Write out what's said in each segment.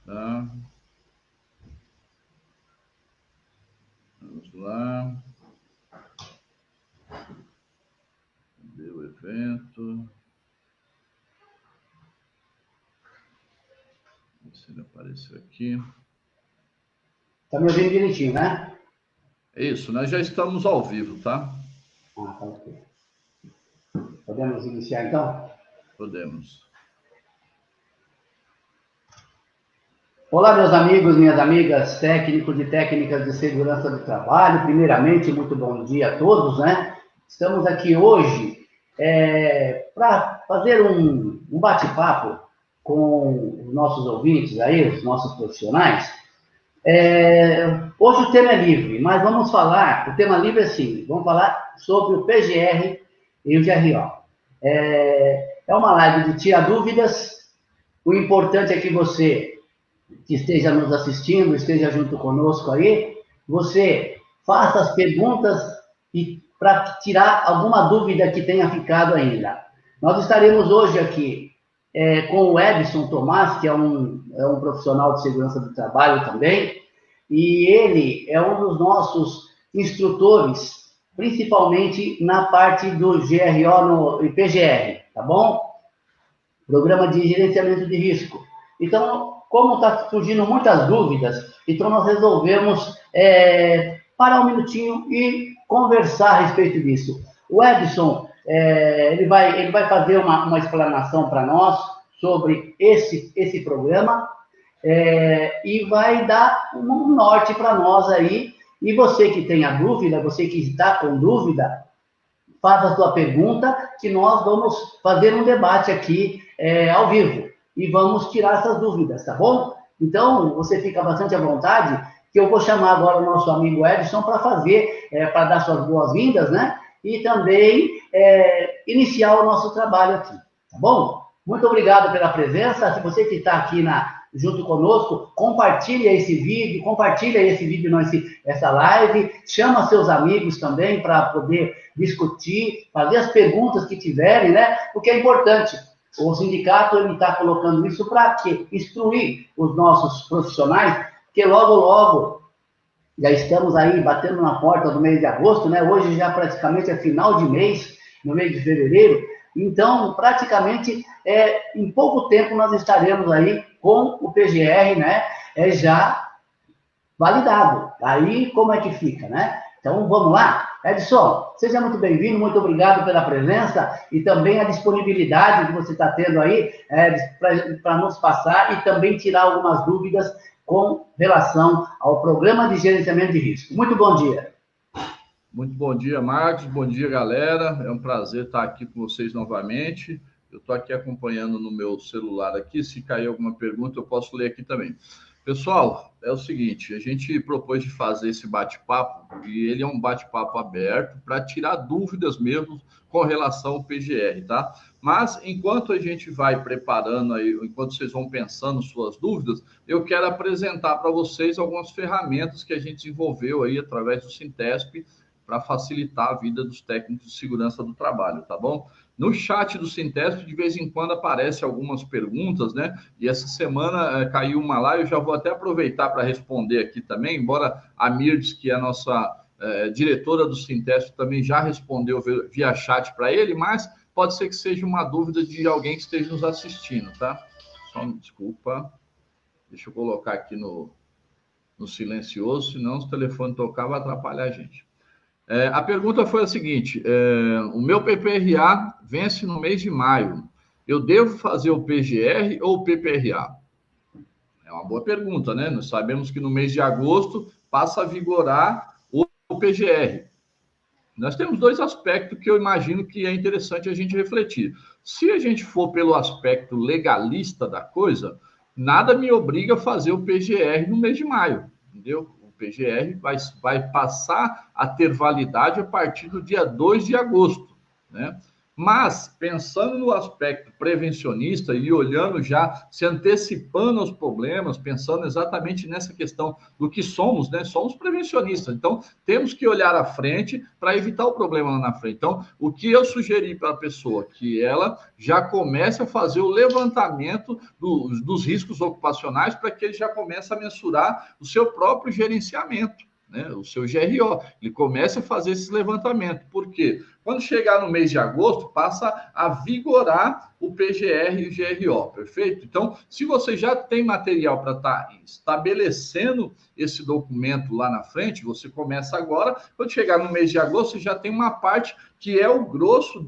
Tá? Vamos lá. Cadê o evento? Vamos ver se ele apareceu aqui. Tá me ouvindo direitinho, né? É isso, nós já estamos ao vivo, tá? Tá ok. Podemos iniciar então? Podemos. Olá, meus amigos, minhas amigas, técnicos e técnicas de segurança do trabalho. Primeiramente, muito bom dia a todos, né? Estamos aqui hoje para fazer um bate-papo com os nossos ouvintes aí, os nossos profissionais. Hoje o tema é livre, mas vamos falar, o tema livre é assim, vamos falar sobre o PGR e o GRO. É uma live de tirar dúvidas. O importante é que você que esteja nos assistindo, esteja junto conosco aí, você faça as perguntas e para tirar alguma dúvida que tenha ficado ainda. Nós estaremos hoje aqui com o Edson Tomás, que é um profissional de segurança do trabalho também, e ele é um dos nossos instrutores, principalmente na parte do GRO no PGR, tá bom? Programa de Gerenciamento de Risco. Então, como está surgindo muitas dúvidas, então nós resolvemos parar um minutinho e conversar a respeito disso. O Edson, ele vai fazer uma explanação para nós sobre esse programa e vai dar um norte para nós aí. E você que tem a dúvida, você que está com dúvida, faça a sua pergunta, que nós vamos fazer um debate aqui ao vivo e vamos tirar essas dúvidas, tá bom? Então, você fica bastante à vontade, que eu vou chamar agora o nosso amigo Edson para para dar suas boas-vindas, né? E também iniciar o nosso trabalho aqui, tá bom? Muito obrigado pela presença. Se você que está aqui junto conosco, compartilha esse vídeo, essa live, chama seus amigos também para poder discutir, fazer as perguntas que tiverem, né? Porque é importante. O sindicato está colocando isso para quê? Instruir os nossos profissionais, porque logo, logo, já estamos aí batendo na porta do mês de agosto, né? Hoje já praticamente é final de mês, no mês de fevereiro. Então, praticamente, em pouco tempo nós estaremos aí com o PGR, né? Já validado. Aí, como é que fica, né? Então, vamos lá. Edson, seja muito bem-vindo, muito obrigado pela presença e também a disponibilidade que você está tendo aí para nos passar e também tirar algumas dúvidas com relação ao programa de gerenciamento de risco. Muito bom dia. Muito bom dia, Marcos. Bom dia, galera. É um prazer estar aqui com vocês novamente. Eu estou aqui acompanhando no meu celular aqui. Se cair alguma pergunta, eu posso ler aqui também. Pessoal, é o seguinte, a gente propôs de fazer esse bate-papo e ele é um bate-papo aberto para tirar dúvidas mesmo com relação ao PGR, tá? Mas enquanto a gente vai preparando aí, enquanto vocês vão pensando suas dúvidas, eu quero apresentar para vocês algumas ferramentas que a gente desenvolveu aí através do Sintesp para facilitar a vida dos técnicos de segurança do trabalho, tá bom? No chat do Sintesp, de vez em quando aparecem algumas perguntas, né? E essa semana caiu uma lá, eu já vou até aproveitar para responder aqui também, embora a Mirdes, que é a nossa diretora do Sintesp, também já respondeu via chat para ele, mas pode ser que seja uma dúvida de alguém que esteja nos assistindo, tá? Só desculpa, deixa eu colocar aqui no silencioso, senão se o telefone tocar vai atrapalhar a gente. A pergunta foi a seguinte: o meu PPRA vence no mês de maio. Eu devo fazer o PGR ou o PPRA? É uma boa pergunta, né? Nós sabemos que no mês de agosto passa a vigorar o PGR. Nós temos dois aspectos que eu imagino que é interessante a gente refletir. Se a gente for pelo aspecto legalista da coisa, nada me obriga a fazer o PGR no mês de maio, entendeu? O PGR vai passar a ter validade a partir do dia 2 de agosto, né? Mas, pensando no aspecto prevencionista e olhando já, se antecipando aos problemas, pensando exatamente nessa questão do que somos, né? Somos prevencionistas, então temos que olhar à frente para evitar o problema lá na frente. Então, o que eu sugeri para a pessoa? Que ela já comece a fazer o levantamento dos riscos ocupacionais para que ele já comece a mensurar o seu próprio gerenciamento. Né, o seu GRO, ele começa a fazer esse levantamento. Por quê? Quando chegar no mês de agosto, passa a vigorar o PGR e o GRO, perfeito? Então, se você já tem material para estar estabelecendo esse documento lá na frente, você começa agora, quando chegar no mês de agosto, você já tem uma parte que é o grosso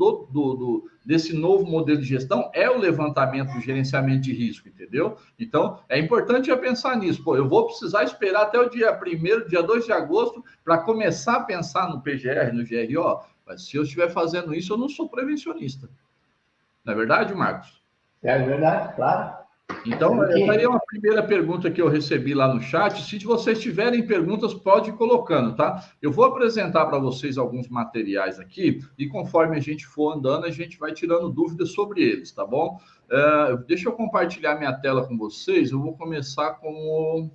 desse novo modelo de gestão, é o levantamento do gerenciamento de risco, entendeu? Então, é importante já pensar nisso. Pô, eu vou precisar esperar até o dia 1º, dia 2 de agosto, para começar a pensar no PGR, no GRO. Mas se eu estiver fazendo isso, eu não sou prevencionista. Não é verdade, Marcos? É verdade, claro. Então, essa aí é uma primeira pergunta que eu recebi lá no chat. Se vocês tiverem perguntas, pode ir colocando, tá? Eu vou apresentar para vocês alguns materiais aqui e conforme a gente for andando, a gente vai tirando dúvidas sobre eles, tá bom? Deixa eu compartilhar minha tela com vocês. Eu vou começar com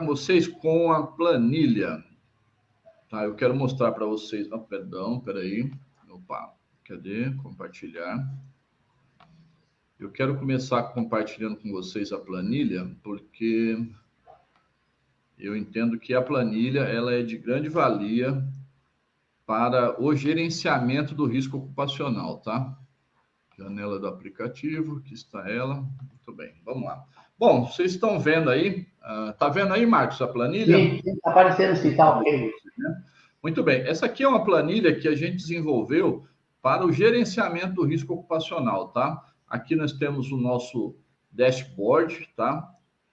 vocês com a planilha. Tá, eu quero mostrar para vocês... Oh, perdão, peraí. Opa, cadê? Compartilhar. Eu quero começar compartilhando com vocês a planilha, porque eu entendo que a planilha ela é de grande valia para o gerenciamento do risco ocupacional, tá? Janela do aplicativo, aqui está ela. Muito bem, vamos lá. Bom, vocês estão vendo aí? Tá vendo aí, Marcos, a planilha? Sim, está aparecendo sim, tá ok. Muito bem, essa aqui é uma planilha que a gente desenvolveu para o gerenciamento do risco ocupacional, tá? Aqui nós temos o nosso dashboard, tá?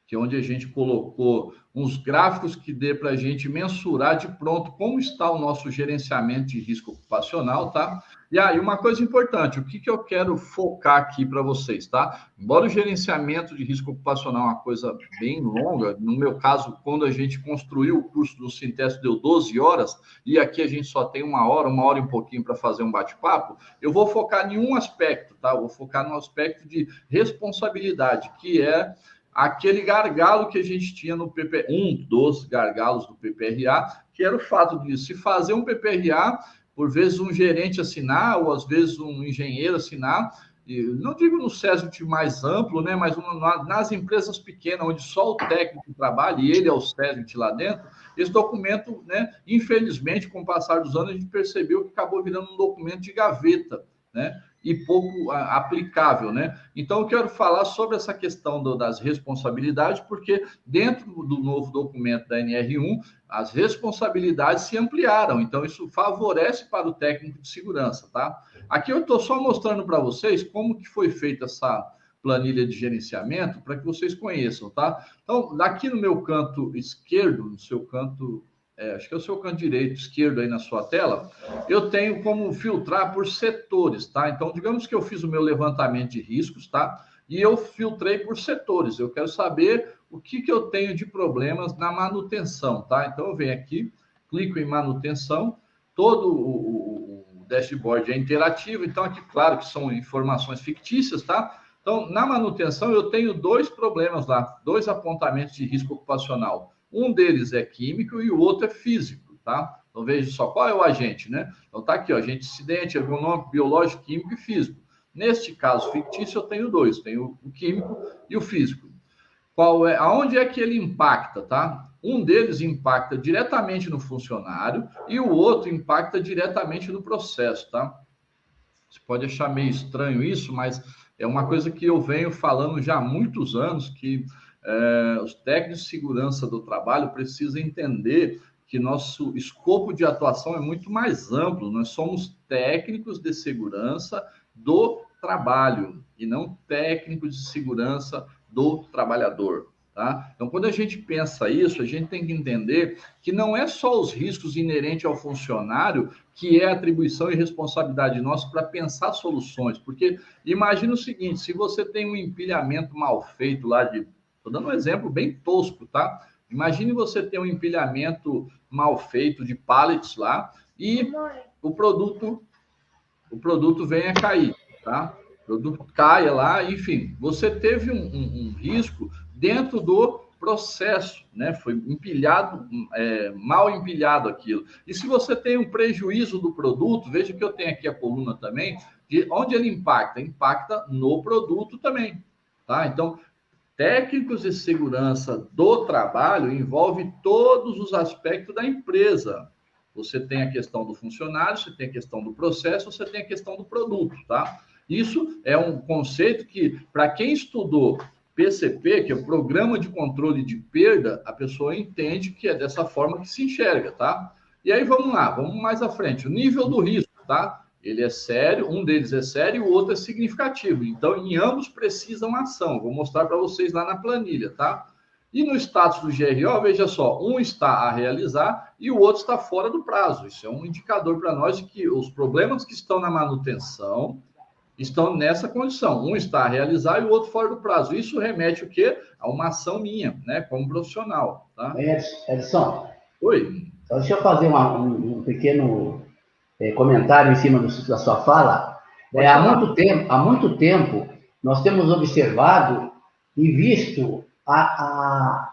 Que é onde a gente colocou uns gráficos que dê para a gente mensurar de pronto como está o nosso gerenciamento de risco ocupacional, tá? E aí, uma coisa importante, o que eu quero focar aqui para vocês, tá? Embora o gerenciamento de risco ocupacional é uma coisa bem longa, no meu caso, quando a gente construiu o curso do Sinteste, deu 12 horas, e aqui a gente só tem uma hora e um pouquinho para fazer um bate-papo, eu vou focar em um aspecto, tá? Eu vou focar no aspecto de responsabilidade, que é aquele gargalo que a gente tinha no PP, um dos gargalos do PPRA, que era o fato de se fazer um PPRA, por vezes um gerente assinar, ou às vezes um engenheiro assinar, e não digo no SESVIT mais amplo, né, mas nas empresas pequenas, onde só o técnico trabalha, e ele é o SESVIT lá dentro, esse documento, né, infelizmente, com o passar dos anos, a gente percebeu que acabou virando um documento de gaveta, né? E pouco aplicável, né? Então, eu quero falar sobre essa questão das responsabilidades, porque dentro do novo documento da NR1, as responsabilidades se ampliaram, então isso favorece para o técnico de segurança, tá? Aqui eu estou só mostrando para vocês como que foi feita essa planilha de gerenciamento, para que vocês conheçam, tá? Então, aqui no meu canto esquerdo, no seu canto... acho que é o seu canto direito, esquerdo aí na sua tela, eu tenho como filtrar por setores, tá? Então, digamos que eu fiz o meu levantamento de riscos, tá? E eu filtrei por setores. Eu quero saber o que eu tenho de problemas na manutenção, tá? Então, eu venho aqui, clico em manutenção, todo o dashboard é interativo, então aqui, claro que são informações fictícias, tá? Então, na manutenção, eu tenho 2 problemas lá, 2 apontamentos de risco ocupacional. Um deles é químico e o outro é físico, tá? Então, veja só, qual é o agente, né? Então, tá aqui, ó, agente incidente, ergonômico, biológico, químico e físico. Neste caso fictício, eu tenho 2, tenho o químico e o físico. Aonde é que ele impacta, tá? Um deles impacta diretamente no funcionário e o outro impacta diretamente no processo, tá? Você pode achar meio estranho isso, mas é uma coisa que eu venho falando já há muitos anos, que os técnicos de segurança do trabalho precisam entender que nosso escopo de atuação é muito mais amplo. Nós somos técnicos de segurança do trabalho e não técnicos de segurança do trabalhador. Tá? Então, quando a gente pensa isso, a gente tem que entender que não é só os riscos inerentes ao funcionário que é atribuição e responsabilidade nossa para pensar soluções. Porque imagina o seguinte, se você tem um empilhamento mal feito lá de... Estou dando um exemplo bem tosco, tá? Imagine você ter um empilhamento mal feito de pallets lá e o produto venha a cair, tá? O produto caia lá, enfim, você teve um risco dentro do processo, né? Foi empilhado, mal empilhado aquilo. E se você tem um prejuízo do produto, veja que eu tenho aqui a coluna também, de onde ele impacta? Impacta no produto também, tá? Então, técnicos de segurança do trabalho envolve todos os aspectos da empresa. Você tem a questão do funcionário, você tem a questão do processo, você tem a questão do produto, tá? Isso é um conceito que, para quem estudou PCP, que é o Programa de Controle de Perda, a pessoa entende que é dessa forma que se enxerga, tá? E aí vamos lá, vamos mais à frente. O nível do risco, tá? Ele é sério, um deles é sério e o outro é significativo. Então, em ambos precisam ação. Vou mostrar para vocês lá na planilha, tá? E no status do GRO, veja só, um está a realizar e o outro está fora do prazo. Isso é um indicador para nós de que os problemas que estão na manutenção estão nessa condição. Um está a realizar e o outro fora do prazo. Isso remete o quê? A uma ação minha, né, como profissional, tá? Edson, Oi. só deixa eu fazer um pequeno comentário em cima da sua fala. Há muito tempo, nós temos observado e visto a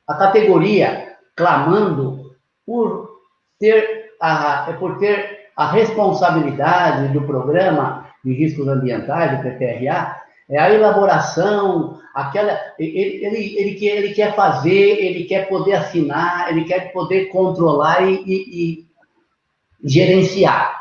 categoria clamando por ter a responsabilidade do programa de riscos ambientais, do PPRA, a elaboração, ele quer fazer, ele quer poder assinar, ele quer poder controlar e gerenciar.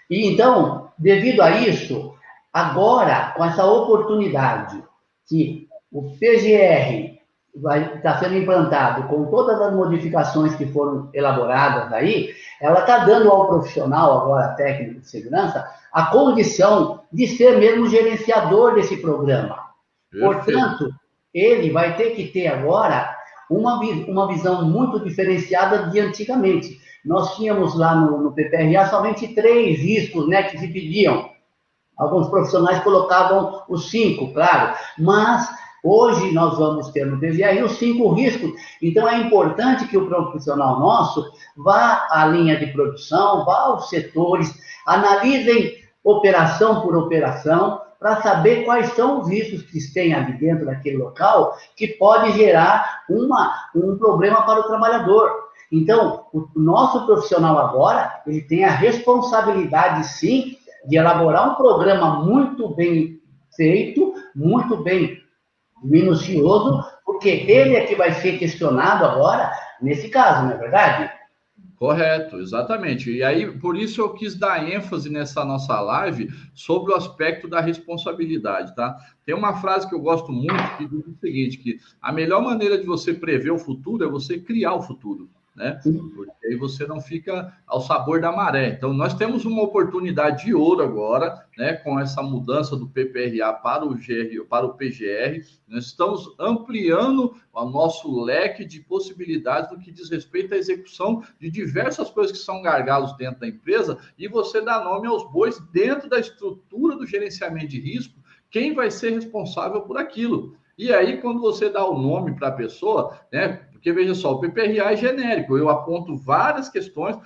E então, devido a isso, agora, com essa oportunidade que o PGR vai estar sendo implantado com todas as modificações que foram elaboradas aí, ela está dando ao profissional, agora técnico de segurança, a condição de ser mesmo gerenciador desse programa. Portanto, ele vai ter que ter agora uma visão muito diferenciada de antigamente. Nós tínhamos lá no PPRA somente 3 riscos, né, que se pediam. Alguns profissionais colocavam os 5, claro, mas hoje nós vamos ter no PGR os 5 riscos. Então é importante que o profissional nosso vá à linha de produção, vá aos setores, analisem operação por operação, para saber quais são os riscos que tem ali dentro daquele local que pode gerar um problema para o trabalhador. Então, o nosso profissional agora, ele tem a responsabilidade, sim, de elaborar um programa muito bem feito, muito bem minucioso, porque ele é que vai ser questionado agora, nesse caso, não é verdade? Correto, exatamente. E aí, por isso eu quis dar ênfase nessa nossa live sobre o aspecto da responsabilidade, tá? Tem uma frase que eu gosto muito que diz o seguinte, que a melhor maneira de você prever o futuro é você criar o futuro, né? Porque aí você não fica ao sabor da maré. Então, nós temos uma oportunidade de ouro agora, né? Com essa mudança do PPRA para o PGR, nós estamos ampliando o nosso leque de possibilidades no que diz respeito à execução de diversas coisas que são gargalos dentro da empresa e você dá nome aos bois dentro da estrutura do gerenciamento de risco, quem vai ser responsável por aquilo. E aí, quando você dá o nome para a pessoa, né? Porque, veja só, o PPRA é genérico, eu aponto várias questões,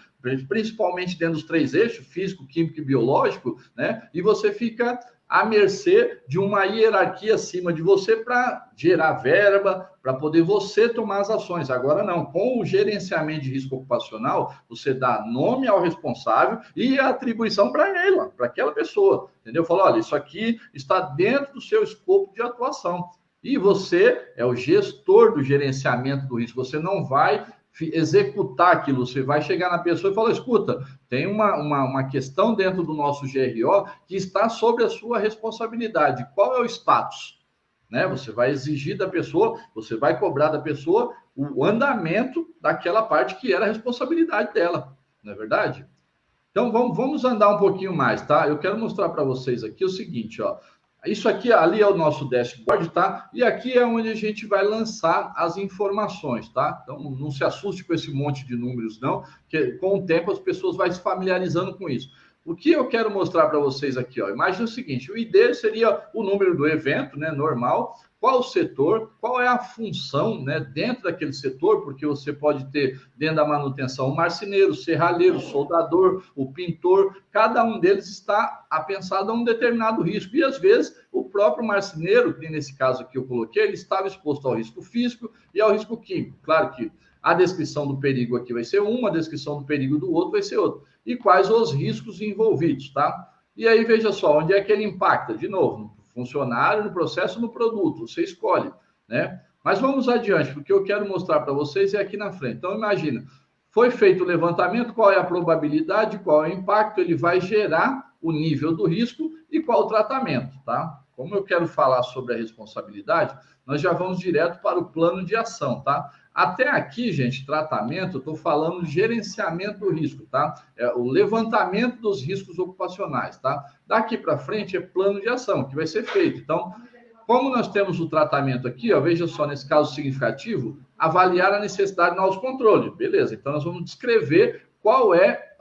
principalmente dentro dos 3 eixos, físico, químico e biológico, né? E você fica à mercê de uma hierarquia acima de você para gerar verba, para poder você tomar as ações. Agora não, com o gerenciamento de risco ocupacional, você dá nome ao responsável e a atribuição para ela, para aquela pessoa, entendeu? Fala, olha, isso aqui está dentro do seu escopo de atuação. E você é o gestor do gerenciamento do risco, você não vai executar aquilo, você vai chegar na pessoa e falar, escuta, tem uma questão dentro do nosso GRO que está sobre a sua responsabilidade, qual é o status? Né? Você vai exigir da pessoa, você vai cobrar da pessoa o andamento daquela parte que era a responsabilidade dela, não é verdade? Então, vamos andar um pouquinho mais, tá? Eu quero mostrar para vocês aqui o seguinte, ó. Isso aqui, ali é o nosso dashboard, tá? E aqui é onde a gente vai lançar as informações, tá? Então, não se assuste com esse monte de números, não, que com o tempo as pessoas vão se familiarizando com isso. O que eu quero mostrar para vocês aqui? Ó? Imagina o seguinte, o ID seria o número do evento, né, normal, qual o setor, qual é a função, né, dentro daquele setor, porque você pode ter dentro da manutenção o marceneiro, o serralheiro, o soldador, o pintor, cada um deles está apensado a um determinado risco, e às vezes o próprio marceneiro, que nesse caso aqui eu coloquei, ele estava exposto ao risco físico e ao risco químico. Claro que a descrição do perigo aqui vai ser uma, a descrição do perigo do outro vai ser outra. E quais os riscos envolvidos, tá? E aí, veja só, onde é que ele impacta? De novo, no funcionário, no processo, no produto, você escolhe, né? Mas vamos adiante, porque eu quero mostrar para vocês é aqui na frente. Então, imagina, foi feito o levantamento, qual é a probabilidade, qual é o impacto, ele vai gerar o nível do risco e qual o tratamento, tá? Como eu quero falar sobre a responsabilidade, nós já vamos direto para o plano de ação, tá? Até aqui, gente, tratamento, eu estou falando de gerenciamento do risco, tá? É o levantamento dos riscos ocupacionais, tá? Daqui para frente é plano de ação que vai ser feito. Então, como nós temos o tratamento aqui, ó, veja só, nesse caso significativo, avaliar a necessidade de novos controles. Beleza, então nós vamos descrever qual é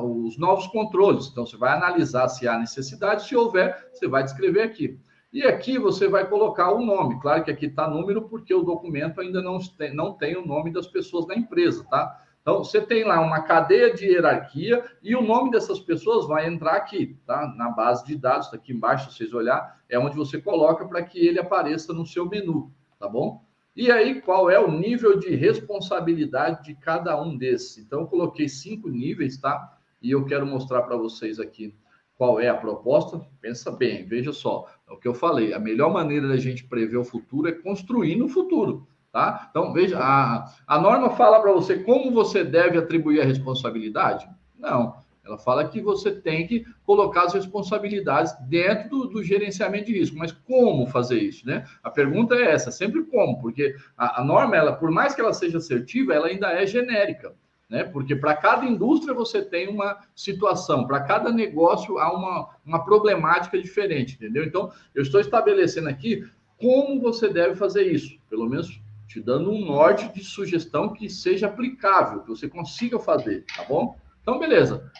os novos controles. Então, você vai analisar se há necessidade, se houver, você vai descrever aqui. E aqui você vai colocar o nome. Claro que aqui está número, porque o documento ainda não tem o nome das pessoas da empresa, tá? Então, você tem lá uma cadeia de hierarquia e o nome dessas pessoas vai entrar aqui, tá? Na base de dados, tá aqui embaixo, se vocês olharem, é onde você coloca para que ele apareça no seu menu, tá bom? E aí, qual é o nível de responsabilidade de cada um desses? Então, eu coloquei 5 níveis, tá? E eu quero mostrar para vocês aqui qual é a proposta. Pensa bem, veja só, é o que eu falei, a melhor maneira da gente prever o futuro é construir no futuro, tá? Então, veja, a norma fala para você como você deve atribuir a responsabilidade? Não, ela fala que você tem que colocar as responsabilidades dentro do gerenciamento de risco, mas como fazer isso, né? A pergunta é essa, sempre como, porque a norma, ela, por mais que ela seja assertiva, ela ainda é genérica, né? Porque para cada indústria você tem uma situação, para cada negócio há uma problemática diferente, entendeu? Então, eu estou estabelecendo aqui como você deve fazer isso, pelo menos te dando um norte de sugestão que seja aplicável, que você consiga fazer, tá bom? Então, beleza.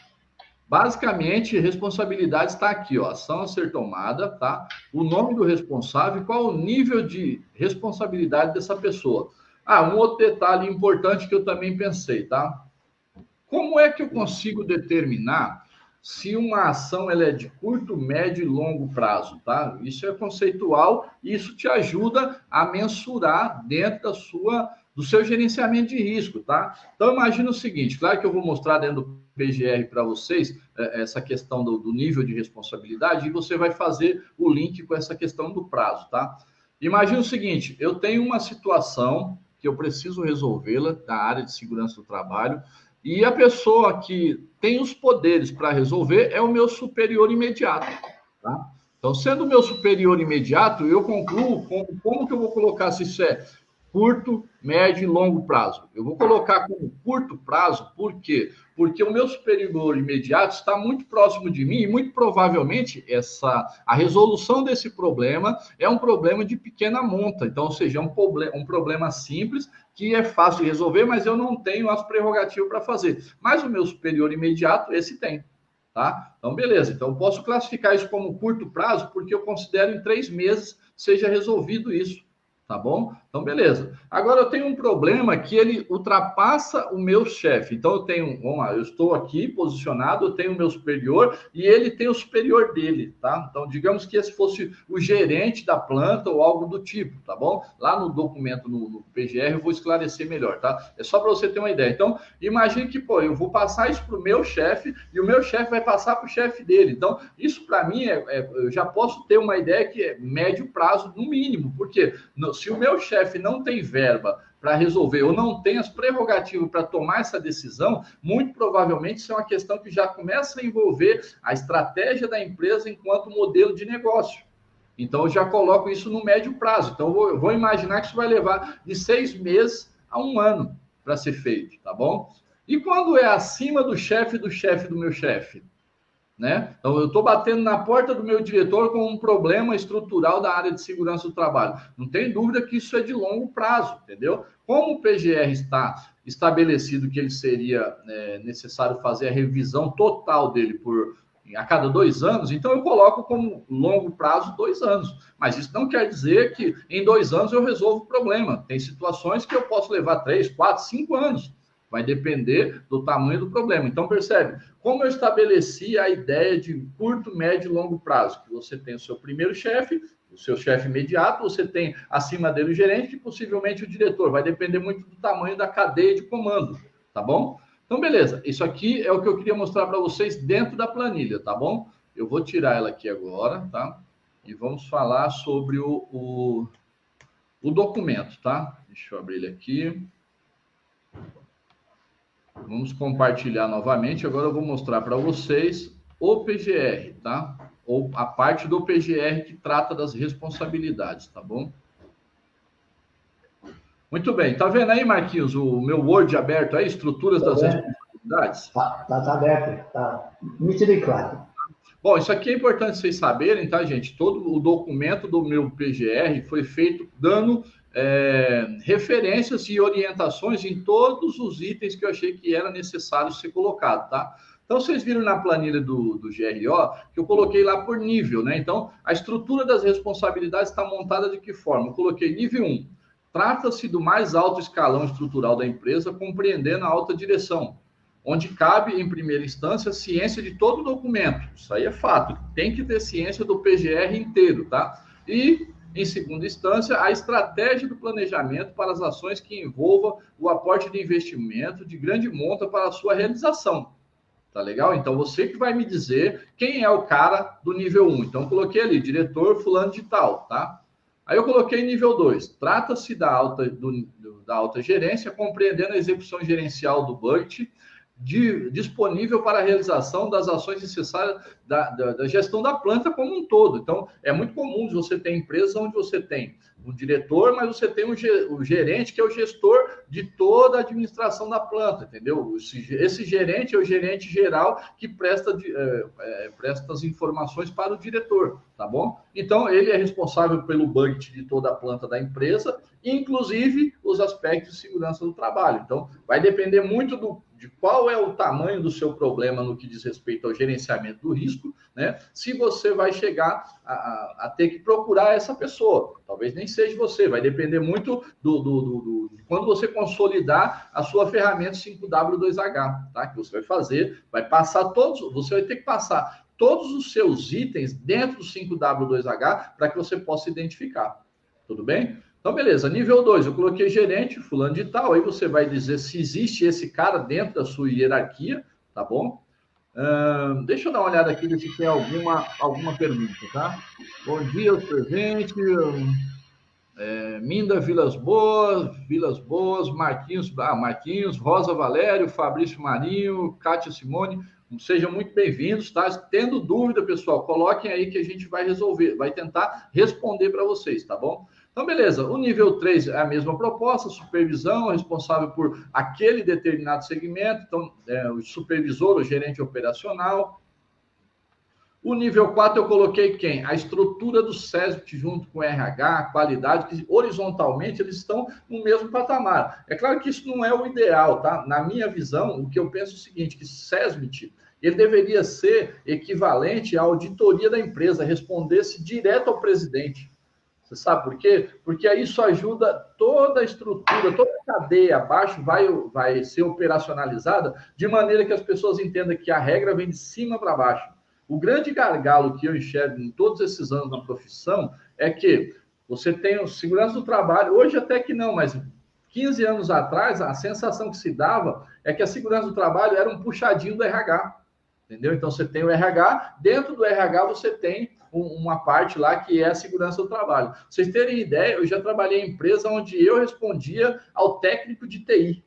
Basicamente, responsabilidade está aqui, ó, ação a ser tomada, tá? O nome do responsável, qual o nível de responsabilidade dessa pessoa. Um outro detalhe importante que eu também pensei, tá? Como é que eu consigo determinar se uma ação ela é de curto, médio e longo prazo, tá? Isso é conceitual e isso te ajuda a mensurar dentro do seu gerenciamento de risco, tá? Então, imagina o seguinte, claro que eu vou mostrar dentro do PGR para vocês essa questão do nível de responsabilidade e você vai fazer o link com essa questão do prazo, tá? Imagina o seguinte, eu tenho uma situação que eu preciso resolvê-la na área de segurança do trabalho, e a pessoa que tem os poderes para resolver é o meu superior imediato, tá? Então, sendo o meu superior imediato, eu concluo como que eu vou colocar se isso é curto, médio e longo prazo. Eu vou colocar como curto prazo, por quê? Porque o meu superior imediato está muito próximo de mim e muito provavelmente a resolução desse problema é um problema de pequena monta. Então, ou seja, um problema simples que é fácil de resolver, mas eu não tenho as prerrogativas para fazer. Mas o meu superior imediato, esse tem. Tá? Então, beleza. Então, eu posso classificar isso como curto prazo porque eu considero em 3 meses seja resolvido isso. Tá bom? Então, beleza. Agora, eu tenho um problema que ele ultrapassa o meu chefe. Então, vamos lá, eu estou aqui posicionado, eu tenho o meu superior e ele tem o superior dele, tá? Então, digamos que esse fosse o gerente da planta ou algo do tipo, tá bom? Lá no documento, no PGR, eu vou esclarecer melhor, tá? É só para você ter uma ideia. Então, imagine que, eu vou passar isso para o meu chefe e o meu chefe vai passar para o chefe dele. Então, isso para mim, eu já posso ter uma ideia que é médio prazo, no mínimo, porque se o meu chefe não tem verba para resolver ou não tem as prerrogativas para tomar essa decisão, muito provavelmente isso é uma questão que já começa a envolver a estratégia da empresa enquanto modelo de negócio. Então, eu já coloco isso no médio prazo. Então, eu vou imaginar que isso vai levar de 6 meses a 1 ano para ser feito, tá bom? E quando é acima do chefe do meu chefe? Né? Então, eu estou batendo na porta do meu diretor com um problema estrutural da área de segurança do trabalho. Não tem dúvida que isso é de longo prazo, entendeu? Como o PGR está estabelecido que ele seria necessário fazer a revisão total dele por a cada 2 anos, então eu coloco como longo prazo 2 anos. Mas isso não quer dizer que em 2 anos eu resolvo o problema. Tem situações que eu posso levar 3, 4, 5 anos. Vai depender do tamanho do problema. Então, percebe? Como eu estabeleci a ideia de curto, médio e longo prazo? Que você tem o seu primeiro chefe, o seu chefe imediato, você tem acima dele o gerente e possivelmente o diretor. Vai depender muito do tamanho da cadeia de comando, tá bom? Então, beleza. Isso aqui é o que eu queria mostrar para vocês dentro da planilha, tá bom? Eu vou tirar ela aqui agora, tá? E vamos falar sobre o documento, tá? Deixa eu abrir ele aqui. Vamos compartilhar novamente. Agora eu vou mostrar para vocês o PGR, tá? Ou a parte do PGR que trata das responsabilidades, tá bom? Muito bem. Tá vendo aí, Marquinhos, o meu Word aberto aí, estruturas das responsabilidades? Tá aberto, tá nítido e claro. Bom, isso aqui é importante vocês saberem, tá, gente? Todo o documento do meu PGR foi feito dando referências e orientações em todos os itens que eu achei que era necessário ser colocado, tá? Então, vocês viram na planilha do GRO que eu coloquei lá por nível, né? Então, a estrutura das responsabilidades está montada de que forma? Eu coloquei nível 1. Trata-se do mais alto escalão estrutural da empresa, compreendendo a alta direção, onde cabe, em primeira instância, ciência de todo o documento. Isso aí é fato. Tem que ter ciência do PGR inteiro, tá? E, em segunda instância, a estratégia do planejamento para as ações que envolvam o aporte de investimento de grande monta para a sua realização. Tá legal? Então, você que vai me dizer quem é o cara do nível 1. Então, eu coloquei ali, diretor fulano de tal, tá? Aí eu coloquei nível 2. Trata-se da alta gerência, compreendendo a execução gerencial do budget, disponível para a realização das ações necessárias da gestão da planta como um todo. Então, é muito comum você ter empresas onde você tem o diretor, mas você tem o gerente, que é o gestor de toda a administração da planta, entendeu? Esse gerente é o gerente geral que presta as informações para o diretor, tá bom? Então, ele é responsável pelo budget de toda a planta da empresa, inclusive os aspectos de segurança do trabalho. Então, vai depender muito de qual é o tamanho do seu problema no que diz respeito ao gerenciamento do risco, né? Se você vai chegar a ter que procurar essa pessoa. Talvez nem seja você, vai depender muito de quando você consolidar a sua ferramenta 5W2H, tá? Que você vai fazer, você vai ter que passar todos os seus itens dentro do 5W2H para que você possa identificar. Tudo bem? Então, beleza. Nível 2, eu coloquei gerente, fulano de tal. Aí você vai dizer se existe esse cara dentro da sua hierarquia, tá bom? Deixa eu dar uma olhada aqui, ver se tem alguma pergunta, tá? Bom dia aos presentes. Minda Vilas Boas, Marquinhos, Rosa Valério, Fabrício Marinho, Kátia Simone. Sejam muito bem-vindos, tá? Tendo dúvida, pessoal, coloquem aí que a gente vai resolver, vai tentar responder para vocês, tá bom? Então, beleza. O nível 3 é a mesma proposta, supervisão, responsável por aquele determinado segmento, então, o supervisor, o gerente operacional. O nível 4 eu coloquei quem? A estrutura do SESMIT junto com o RH, a qualidade, que horizontalmente eles estão no mesmo patamar. É claro que isso não é o ideal, tá? Na minha visão, o que eu penso é o seguinte, que SESMIT, ele deveria ser equivalente à auditoria da empresa, respondesse direto ao presidente. Você sabe por quê? Porque aí isso ajuda toda a estrutura, toda a cadeia abaixo vai ser operacionalizada de maneira que as pessoas entendam que a regra vem de cima para baixo. O grande gargalo que eu enxergo em todos esses anos na profissão é que você tem o segurança do trabalho, hoje até que não, mas 15 anos atrás, a sensação que se dava é que a segurança do trabalho era um puxadinho do RH, entendeu? Então, você tem o RH, dentro do RH você tem uma parte lá que é a segurança do trabalho. Pra vocês terem ideia, eu já trabalhei em empresa onde eu respondia ao técnico de TI.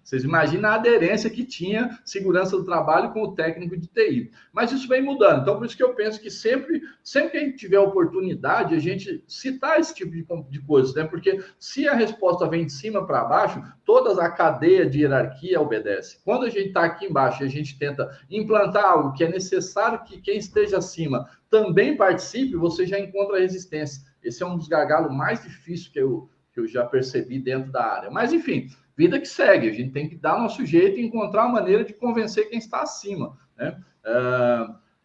Vocês imaginam a aderência que tinha segurança do trabalho com o técnico de TI. Mas isso vem mudando. Então, por isso que eu penso que sempre que a gente tiver oportunidade, a gente citar esse tipo de coisas, né? Porque se a resposta vem de cima para baixo, toda a cadeia de hierarquia obedece. Quando a gente está aqui embaixo e a gente tenta implantar algo que é necessário que quem esteja acima também participe, você já encontra resistência. Esse é um dos gargalos mais difíceis que eu já percebi dentro da área. Mas, enfim, vida que segue, a gente tem que dar nosso jeito e encontrar uma maneira de convencer quem está acima, né?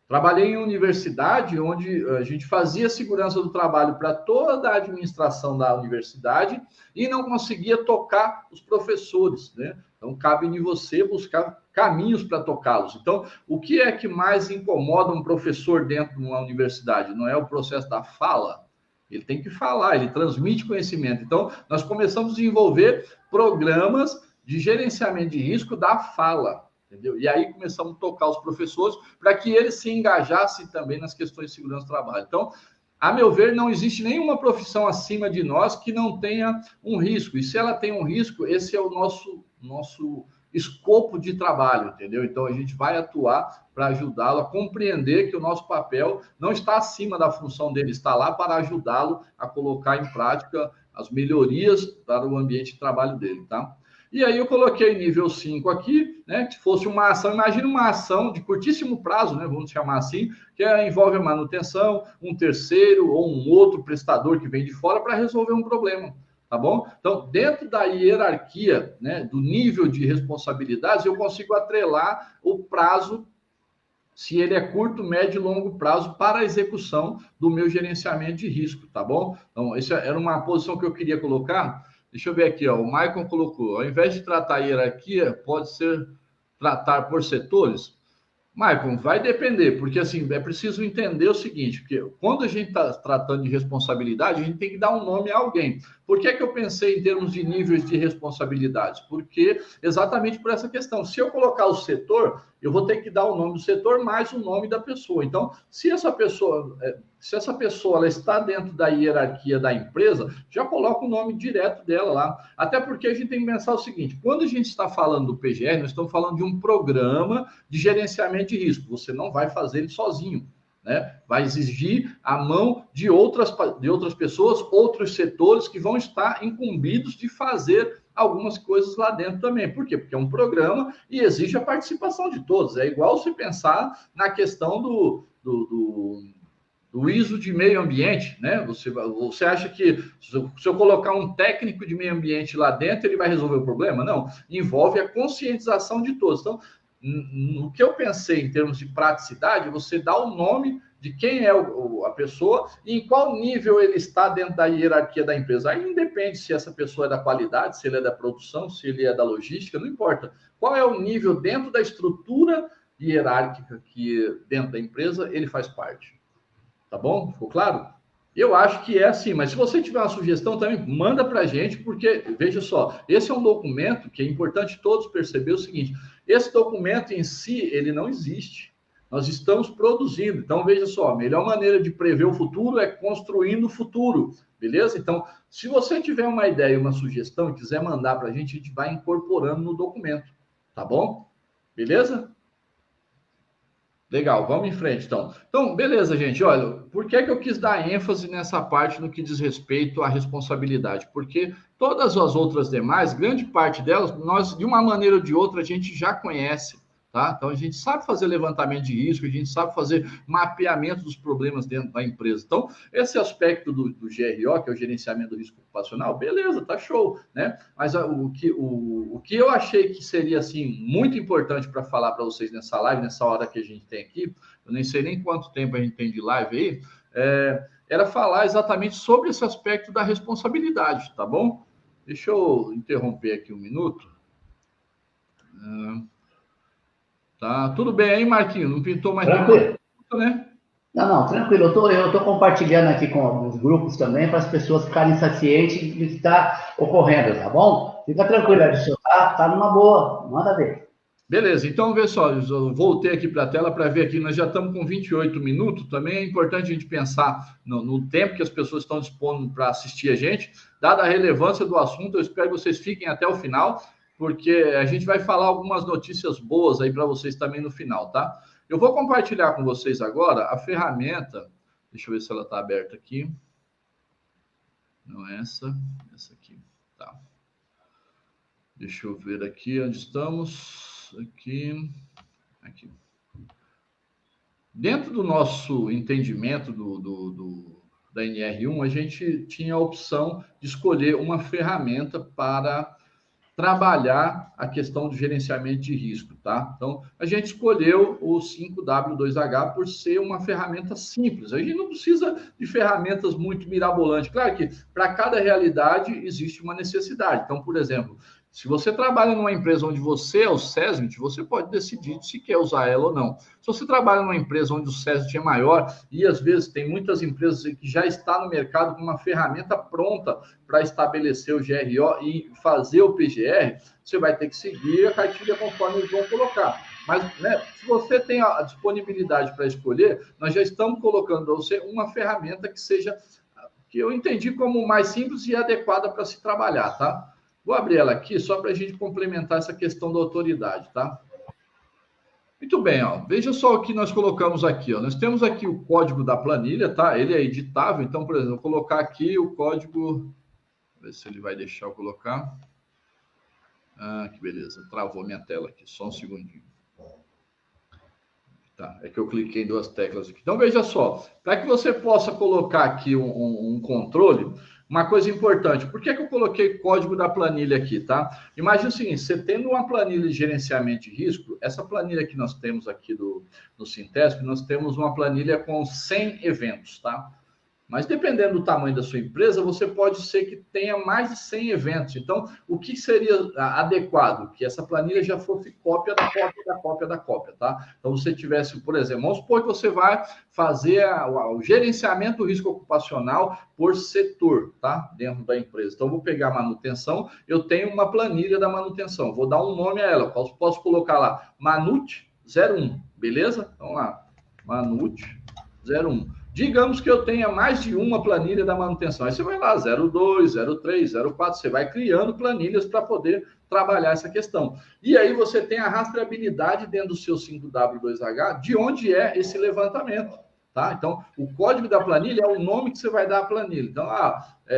Trabalhei em universidade, onde a gente fazia segurança do trabalho para toda a administração da universidade e não conseguia tocar os professores, né? Então, cabe em você buscar caminhos para tocá-los. Então, o que é que mais incomoda um professor dentro de uma universidade? Não é o processo da fala? Ele tem que falar, ele transmite conhecimento. Então, nós começamos a desenvolver programas de gerenciamento de risco da fala. Entendeu? E aí começamos a tocar os professores para que eles se engajassem também nas questões de segurança do trabalho. Então, a meu ver, não existe nenhuma profissão acima de nós que não tenha um risco. E se ela tem um risco, esse é o nosso escopo de trabalho, entendeu? Então, a gente vai atuar para ajudá-lo a compreender que o nosso papel não está acima da função dele, está lá para ajudá-lo a colocar em prática as melhorias para o ambiente de trabalho dele, tá? E aí eu coloquei nível 5 aqui, né, que fosse uma ação, imagina uma ação de curtíssimo prazo, né, vamos chamar assim, que envolve a manutenção, um terceiro ou um outro prestador que vem de fora para resolver um problema, tá bom? Então, dentro da hierarquia, né, do nível de responsabilidades, eu consigo atrelar o prazo, se ele é curto, médio e longo prazo, para a execução do meu gerenciamento de risco, tá bom? Então, essa era uma posição que eu queria colocar. Deixa eu ver aqui, ó, o Maicon colocou, ao invés de tratar a hierarquia, pode ser tratar por setores? Maicon, vai depender, porque assim, é preciso entender o seguinte, porque quando a gente está tratando de responsabilidade, a gente tem que dar um nome a alguém. Por que que eu pensei em termos de níveis de responsabilidades? Porque exatamente por essa questão. Se eu colocar o setor, eu vou ter que dar o nome do setor mais o nome da pessoa. Então, se essa pessoa ela está dentro da hierarquia da empresa, já coloca o nome direto dela lá. Até porque a gente tem que pensar o seguinte, quando a gente está falando do PGR, nós estamos falando de um programa de gerenciamento de risco. Você não vai fazer ele sozinho, né? Vai exigir a mão de outras pessoas, outros setores que vão estar incumbidos de fazer algumas coisas lá dentro também. Por quê? Porque é um programa e exige a participação de todos. É igual se pensar na questão do ISO de meio ambiente, né? Você acha que se eu colocar um técnico de meio ambiente lá dentro, ele vai resolver o problema? Não, envolve a conscientização de todos. Então, no que eu pensei em termos de praticidade, você dá o nome de quem é a pessoa e em qual nível ele está dentro da hierarquia da empresa. Aí independe se essa pessoa é da qualidade, se ele é da produção, se ele é da logística, não importa. Qual é o nível dentro da estrutura hierárquica que dentro da empresa ele faz parte. Tá bom? Ficou claro? Eu acho que é assim, mas se você tiver uma sugestão também, manda para a gente, porque, veja só, esse é um documento que é importante todos perceber o seguinte, esse documento em si, ele não existe. Nós estamos produzindo. Então, veja só, a melhor maneira de prever o futuro é construindo o futuro, beleza? Então, se você tiver uma ideia, uma sugestão e quiser mandar para a gente vai incorporando no documento, tá bom? Beleza? Legal, vamos em frente, então. Então, beleza, gente. Olha, por que eu quis dar ênfase nessa parte no que diz respeito à responsabilidade? Porque todas as outras demais, grande parte delas, nós, de uma maneira ou de outra, a gente já conhece, tá? Então, a gente sabe fazer levantamento de risco, a gente sabe fazer mapeamento dos problemas dentro da empresa. Então, esse aspecto do GRO, que é o gerenciamento do risco ocupacional, beleza, tá show, né? Mas o que eu achei que seria, assim, muito importante para falar para vocês nessa live, nessa hora que a gente tem aqui, eu nem sei nem quanto tempo a gente tem de live aí, era falar exatamente sobre esse aspecto da responsabilidade, tá bom? Deixa eu interromper aqui um minuto. Tá, tudo bem aí, Marquinhos? Não pintou mais tranquilo, né? Não, tranquilo. Eu tô compartilhando aqui com alguns grupos também para as pessoas ficarem cientes do que está ocorrendo, tá bom? Fica tranquilo, Edson. Tá numa boa, manda ver. Beleza, então vê só, eu voltei aqui para a tela para ver aqui, nós já estamos com 28 minutos, também é importante a gente pensar no tempo que as pessoas estão dispondo para assistir a gente, dada a relevância do assunto, eu espero que vocês fiquem até o final, porque a gente vai falar algumas notícias boas aí para vocês também no final, tá? Eu vou compartilhar com vocês agora a ferramenta, deixa eu ver se ela está aberta aqui, não é essa aqui, tá. Deixa eu ver aqui onde estamos. Aqui. Dentro do nosso entendimento da NR1, a gente tinha a opção de escolher uma ferramenta para trabalhar a questão do gerenciamento de risco, tá? Então, a gente escolheu o 5W2H por ser uma ferramenta simples. A gente não precisa de ferramentas muito mirabolantes. Claro que para cada realidade existe uma necessidade. Então, por exemplo, se você trabalha numa empresa onde você é o SESMIT, você pode decidir se quer usar ela ou não. Se você trabalha numa empresa onde o SESMIT é maior, e às vezes tem muitas empresas que já estão no mercado com uma ferramenta pronta para estabelecer o GRO e fazer o PGR, você vai ter que seguir a cartilha conforme eles vão colocar. Mas, né, se você tem a disponibilidade para escolher, nós já estamos colocando para você uma ferramenta que seja, que eu entendi como mais simples e adequada para se trabalhar, tá? Vou abrir ela aqui só para a gente complementar essa questão da autoridade, tá? Muito bem, ó. Veja só o que nós colocamos aqui, ó. Nós temos aqui o código da planilha, tá? Ele é editável, então, por exemplo, vou colocar aqui o código. Vou ver se ele vai deixar eu colocar. Ah, que beleza. Travou minha tela aqui, só um segundinho. Tá, é que eu cliquei em duas teclas aqui. Então, veja só, para que você possa colocar aqui um controle, uma coisa importante, por que eu coloquei código da planilha aqui, tá? Imagina o seguinte, você tendo uma planilha de gerenciamento de risco, essa planilha que nós temos aqui no Sintesp, nós temos uma planilha com 100 eventos, tá? Mas dependendo do tamanho da sua empresa, você pode ser que tenha mais de 100 eventos. Então, o que seria adequado? Que essa planilha já fosse cópia da cópia da cópia da cópia, tá? Então, você tivesse, por exemplo, vamos supor que você vai fazer o gerenciamento do risco ocupacional por setor, tá? Dentro da empresa. Então, eu vou pegar a manutenção, eu tenho uma planilha da manutenção, vou dar um nome a ela, posso colocar lá, Manut 01, beleza? Então, lá, Manut 01. Digamos que eu tenha mais de uma planilha da manutenção. Aí você vai lá, 02, 03, 04, você vai criando planilhas para poder trabalhar essa questão. E aí você tem a rastreabilidade dentro do seu 5W2H de onde é esse levantamento. Tá? Então, o código da planilha é o nome que você vai dar à planilha. Então,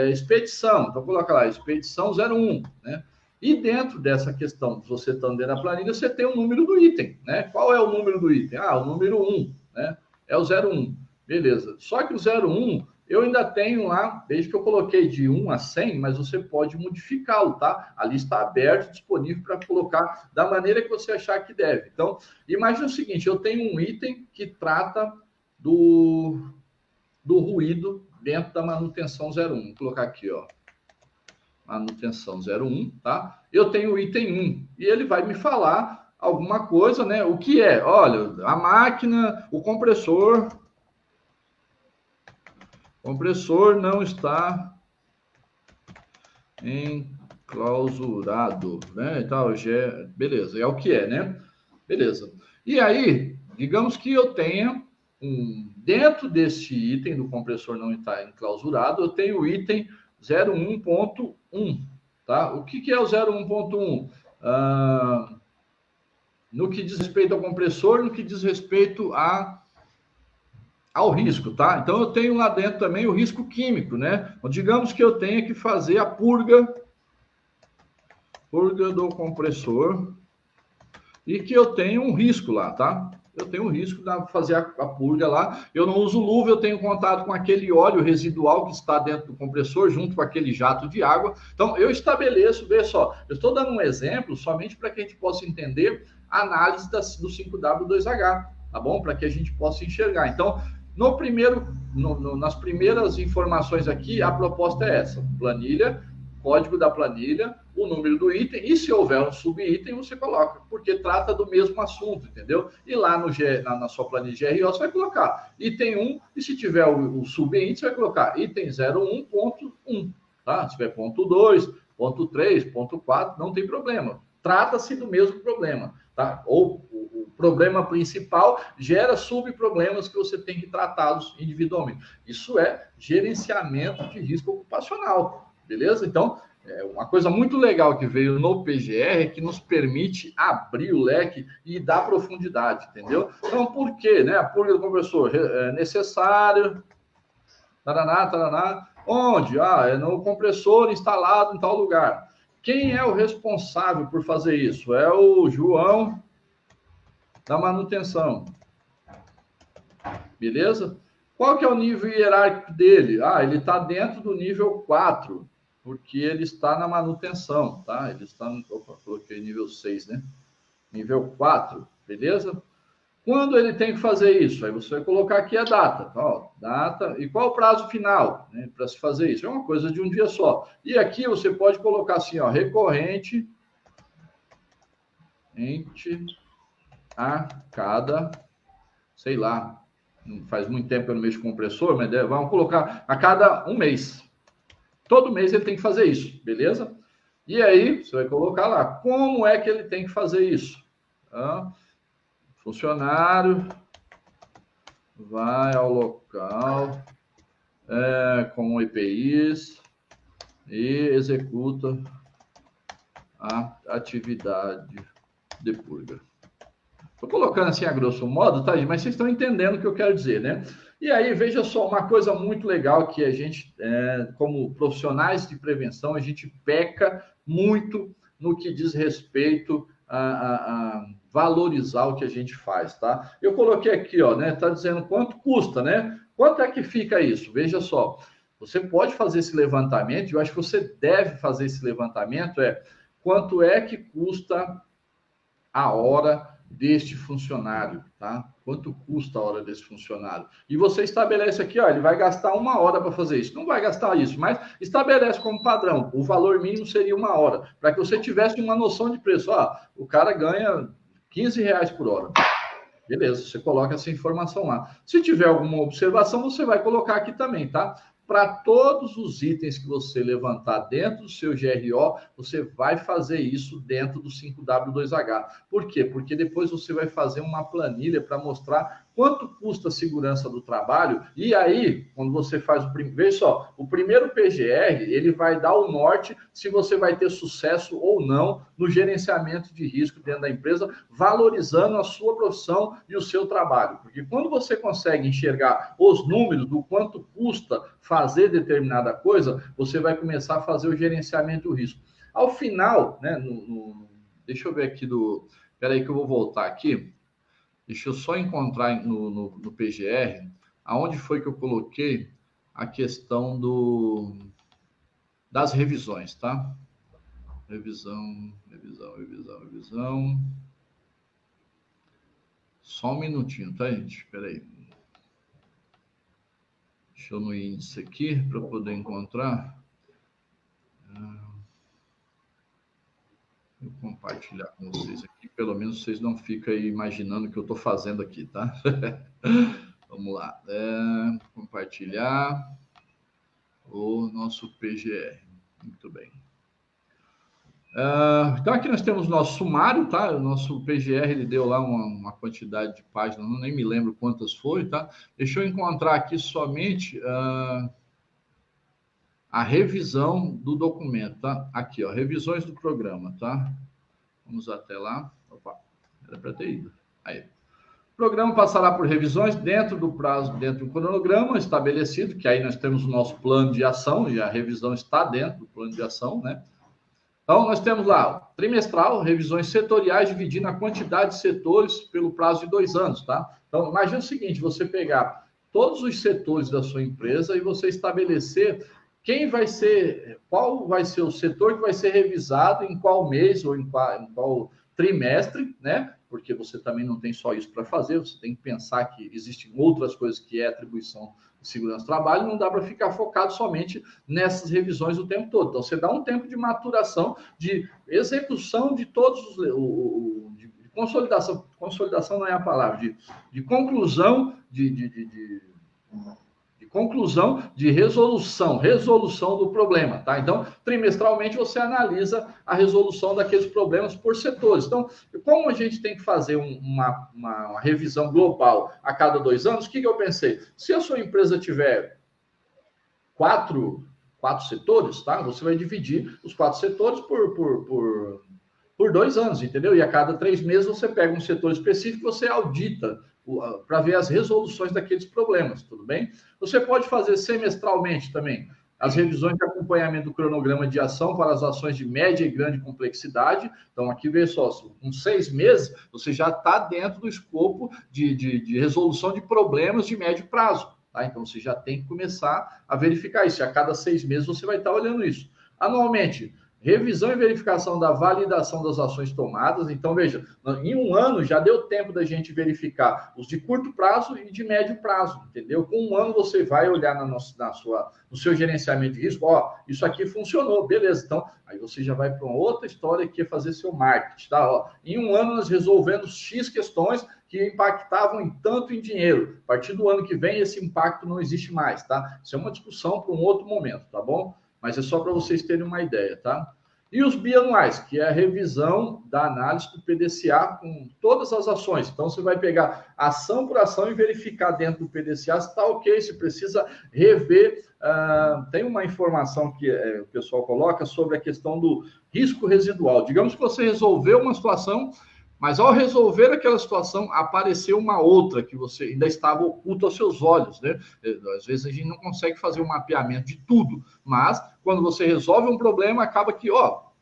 expedição. Então, coloca lá, expedição 01, né? E dentro dessa questão, você estando dentro da planilha, você tem o número do item, né? Qual é o número do item? O número 1, né? É o 01. Beleza. Só que o 01, eu ainda tenho lá, desde que eu coloquei de 1 a 100, mas você pode modificá-lo, tá? Ali está aberto, disponível para colocar da maneira que você achar que deve. Então, imagine o seguinte, eu tenho um item que trata do ruído dentro da manutenção 01. Vou colocar aqui, ó. Manutenção 01, tá? Eu tenho o item 1 e ele vai me falar alguma coisa, né? O que é? Olha, a máquina, o compressor não está enclausurado, né? E tal, beleza, é o que é, né? Beleza. E aí, digamos que eu tenha dentro desse item do compressor não está enclausurado, eu tenho o item 01.1, tá? O que é o 01.1? No que diz respeito ao compressor, no que diz respeito ao risco, tá? Então, eu tenho lá dentro também o risco químico, né? Então, digamos que eu tenha que fazer a purga do compressor e que eu tenho um risco lá, tá? Eu tenho um risco de fazer a purga lá. Eu não uso luva, eu tenho contato com aquele óleo residual que está dentro do compressor, junto com aquele jato de água. Então, eu estabeleço, veja só, eu estou dando um exemplo somente para que a gente possa entender a análise do 5W2H, tá bom? Para que a gente possa enxergar. Então, nas primeiras informações aqui, a proposta é essa: planilha, código da planilha, o número do item, e se houver um subitem, você coloca, porque trata do mesmo assunto, entendeu? E lá na sua planilha GRO, você vai colocar item 1, e se tiver o subitem, você vai colocar item 01.1, tá? Se tiver ponto 2, ponto 3, ponto 4, não tem problema. Trata-se do mesmo problema, tá? Ou o problema principal gera subproblemas que você tem que tratá-los individualmente. Isso é gerenciamento de risco ocupacional, beleza? Então, uma coisa muito legal que veio no PGR é que nos permite abrir o leque e dar profundidade, entendeu? Então, por quê? Né? A purga do compressor é necessário, taraná, taraná. Onde? É no compressor instalado em tal lugar. Quem é o responsável por fazer isso? É o João da manutenção. Beleza? Qual que é o nível hierárquico dele? Ele está dentro do nível 4. porque ele está na manutenção, tá? Ele está no... Opa, coloquei nível 6, né? Nível 4, beleza? Quando ele tem que fazer isso? Aí você vai colocar aqui a data, tá? Ó, data, e qual o prazo final, né, para se fazer isso? É uma coisa de um dia só. E aqui você pode colocar assim, ó, recorrente a cada, sei lá, não faz muito tempo que eu não mexo com compressor, mas vamos colocar a cada um mês. Todo mês ele tem que fazer isso, beleza? E aí, você vai colocar lá, como é que ele tem que fazer isso? Tá? Funcionário vai ao local com EPIs e executa a atividade de purga. Estou colocando assim a grosso modo, tá, gente? Mas vocês estão entendendo o que eu quero dizer, né? E aí, veja só, uma coisa muito legal que a gente, como profissionais de prevenção, a gente peca muito no que diz respeito a valorizar o que a gente faz, tá? Eu coloquei aqui, ó, né? Tá dizendo quanto custa, né? Quanto é que fica isso? Veja só, você pode fazer esse levantamento, eu acho que você deve fazer esse levantamento, quanto é que custa a hora deste funcionário, tá? Quanto custa a hora desse funcionário? E você estabelece aqui, ó, ele vai gastar 1 hora para fazer isso. Não vai gastar isso, mas estabelece como padrão. O valor mínimo seria 1 hora, para que você tivesse uma noção de preço. Ó, o cara ganha R$15 por hora. Beleza, você coloca essa informação lá. Se tiver alguma observação, você vai colocar aqui também, tá? Para todos os itens que você levantar dentro do seu GRO, você vai fazer isso dentro do 5W2H. Por quê? Porque depois você vai fazer uma planilha para mostrar quanto custa a segurança do trabalho. E aí, quando você faz o primeiro... Veja só, o primeiro PGR, ele vai dar o norte se você vai ter sucesso ou não no gerenciamento de risco dentro da empresa, valorizando a sua profissão e o seu trabalho. Porque quando você consegue enxergar os números do quanto custa fazer determinada coisa, você vai começar a fazer o gerenciamento do risco. Ao final, né, deixa eu ver aqui Espera aí que eu vou voltar aqui. Deixa eu só encontrar no PGR, aonde foi que eu coloquei a questão das revisões, tá? Revisão. Só um minutinho, tá, gente? Espera aí. Deixa eu no índice aqui para poder encontrar. Vou compartilhar com vocês aqui. Pelo menos vocês não ficam aí imaginando o que eu estou fazendo aqui, tá? Vamos lá. Compartilhar o nosso PGR. Muito bem. Então, aqui nós temos o nosso sumário, tá? O nosso PGR, ele deu lá uma quantidade de páginas, nem me lembro quantas foi, tá? Deixa eu encontrar aqui somente a revisão do documento, tá? Aqui, ó, revisões do programa, tá? Vamos até lá. Opa, era para ter ido. Aí. O programa passará por revisões dentro do prazo, dentro do cronograma estabelecido, que aí nós temos o nosso plano de ação, e a revisão está dentro do plano de ação, né? Então, nós temos lá, trimestral, revisões setoriais, dividindo a quantidade de setores pelo prazo de 2 anos, tá? Então, imagina o seguinte, você pegar todos os setores da sua empresa e você estabelecer qual vai ser o setor que vai ser revisado em qual mês ou em qual trimestre, né? Porque você também não tem só isso para fazer, você tem que pensar que existem outras coisas que é atribuição de segurança do trabalho, não dá para ficar focado somente nessas revisões o tempo todo. Então, você dá um tempo de maturação, de execução de todos de consolidação não é a palavra, de conclusão, conclusão de resolução do problema, tá? Então, trimestralmente você analisa a resolução daqueles problemas por setores. Então, como a gente tem que fazer uma revisão global a cada 2 anos, o que eu pensei? Se a sua empresa tiver 4 setores, tá? Você vai dividir os 4 setores por 2 anos, entendeu? E a cada 3 meses você pega um setor específico e você audita para ver as resoluções daqueles problemas, tudo bem? Você pode fazer semestralmente também as revisões de acompanhamento do cronograma de ação para as ações de média e grande complexidade. Então, aqui vê só, com 6 meses, você já está dentro do escopo de resolução de problemas de médio prazo. Tá? Então, você já tem que começar a verificar isso. A cada 6 meses, você vai estar olhando isso. Anualmente, revisão e verificação da validação das ações tomadas. Então, veja, em um ano já deu tempo da gente verificar os de curto prazo e de médio prazo, entendeu? Com um ano você vai olhar no seu gerenciamento de risco, ó, isso aqui funcionou, beleza. Então, aí você já vai para uma outra história que é fazer seu marketing, tá? Ó, em um ano nós resolvemos X questões que impactavam em tanto em dinheiro. A partir do ano que vem, esse impacto não existe mais, tá? Isso é uma discussão para um outro momento, tá bom? Mas é só para vocês terem uma ideia, tá? E os bianuais, que é a revisão da análise do PDCA com todas as ações. Então, você vai pegar ação por ação e verificar dentro do PDCA se está ok, se precisa rever. Tem uma informação que o pessoal coloca sobre a questão do risco residual. Digamos que você resolveu uma situação, mas ao resolver aquela situação, apareceu uma outra que você ainda estava oculto aos seus olhos, né? Às vezes a gente não consegue fazer um mapeamento de tudo, mas quando você resolve um problema, acaba que,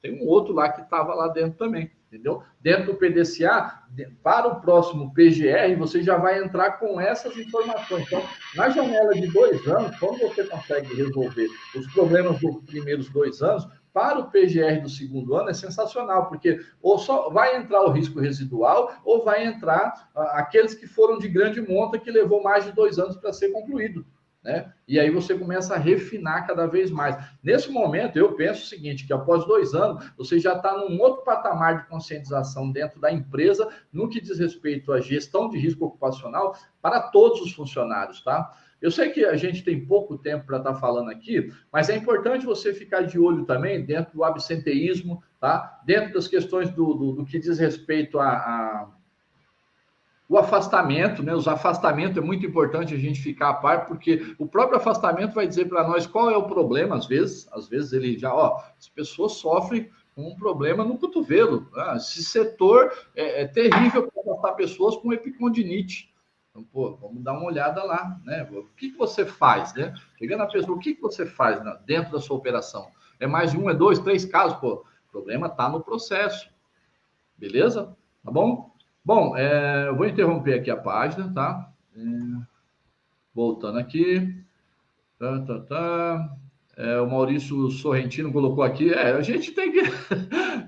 tem um outro lá que estava lá dentro também, entendeu? Dentro do PDCA, para o próximo PGR, você já vai entrar com essas informações. Então, na janela de 2 anos, quando você consegue resolver os problemas dos primeiros 2 anos, para o PGR do segundo ano é sensacional, porque ou só vai entrar o risco residual, ou vai entrar aqueles que foram de grande monta, que levou mais de 2 anos para ser concluído, né? E aí você começa a refinar cada vez mais. Nesse momento, eu penso o seguinte, que após 2 anos, você já está num outro patamar de conscientização dentro da empresa, no que diz respeito à gestão de risco ocupacional para todos os funcionários, tá? Eu sei que a gente tem pouco tempo para estar falando aqui, mas é importante você ficar de olho também dentro do absenteísmo, tá? Dentro das questões do que diz respeito o afastamento, né? Os afastamentos é muito importante a gente ficar a par, porque o próprio afastamento vai dizer para nós qual é o problema, às vezes ele já, as pessoas sofrem com um problema no cotovelo, né? Esse setor é terrível para afastar pessoas com epicondinite. Então, vamos dar uma olhada lá, né? O que você faz, né? Chegando a pessoa, o que você faz dentro da sua operação? É mais de 1, 2, 3 casos, o problema está no processo. Beleza? Tá bom? Bom, eu vou interromper aqui a página, tá? Voltando aqui. O Maurício Sorrentino colocou aqui, a gente tem que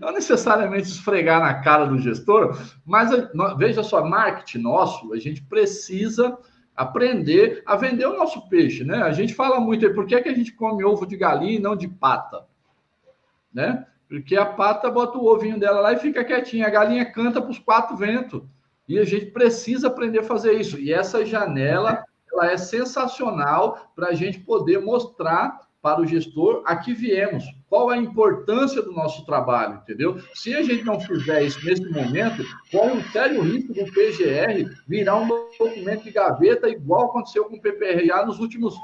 não necessariamente esfregar na cara do gestor, mas veja só, marketing nosso, a gente precisa aprender a vender o nosso peixe, né? A gente fala muito aí, por que a gente come ovo de galinha e não de pata? Né? Porque a pata bota o ovinho dela lá e fica quietinha, a galinha canta para os 4 ventos, e a gente precisa aprender a fazer isso, e essa janela, ela é sensacional para a gente poder mostrar para o gestor a que viemos, qual a importância do nosso trabalho, entendeu? Se a gente não fizer isso nesse momento, corre um sério risco do PGR virar um documento de gaveta, igual aconteceu com o PPRA nos últimos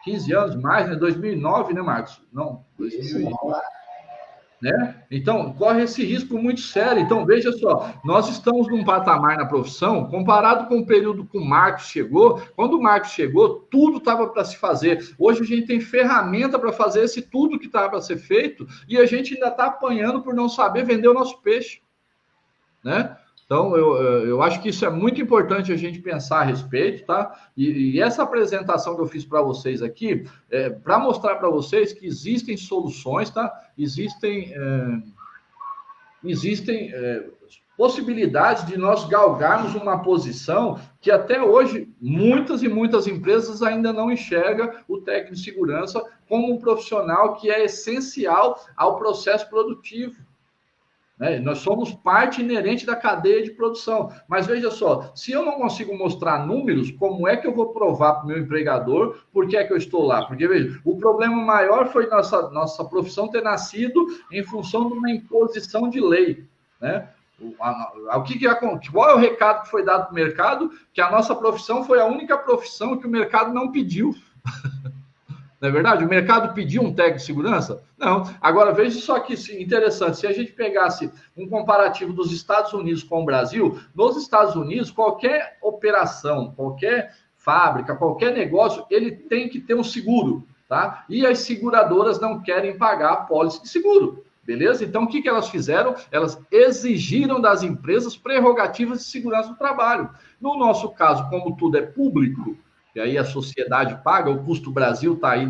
15 anos, mais, né? 2009, né, Marcos? Não, 2009. Né? Então, corre esse risco muito sério. Então, veja só, nós estamos num patamar na profissão, comparado com o período que o Marcos chegou. Quando o Marcos chegou, tudo estava para se fazer. Hoje a gente tem ferramenta para fazer esse tudo que estava para ser feito, e a gente ainda está apanhando por não saber vender o nosso peixe, né? Então, eu acho que isso é muito importante a gente pensar a respeito, tá? E essa apresentação que eu fiz para vocês aqui, para mostrar para vocês que existem soluções, tá? Existem possibilidades de nós galgarmos uma posição que até hoje muitas e muitas empresas ainda não enxergam o técnico de segurança como um profissional que é essencial ao processo produtivo. Né? Nós somos parte inerente da cadeia de produção. Mas veja só, se eu não consigo mostrar números, como é que eu vou provar para o meu empregador por que é que eu estou lá? Porque, veja, o problema maior foi nossa profissão ter nascido em função de uma imposição de lei. Né? Qual é o recado que foi dado para o mercado? Que a nossa profissão foi a única profissão que o mercado não pediu. Não é verdade? O mercado pediu um técnico de segurança? Não. Agora, veja só que interessante. Se a gente pegasse um comparativo dos Estados Unidos com o Brasil, nos Estados Unidos, qualquer operação, qualquer fábrica, qualquer negócio, ele tem que ter um seguro, tá? E as seguradoras não querem pagar a pólice de seguro, beleza? Então, o que elas fizeram? Elas exigiram das empresas prerrogativas de segurança do trabalho. No nosso caso, como tudo é público, e aí a sociedade paga, o custo Brasil está aí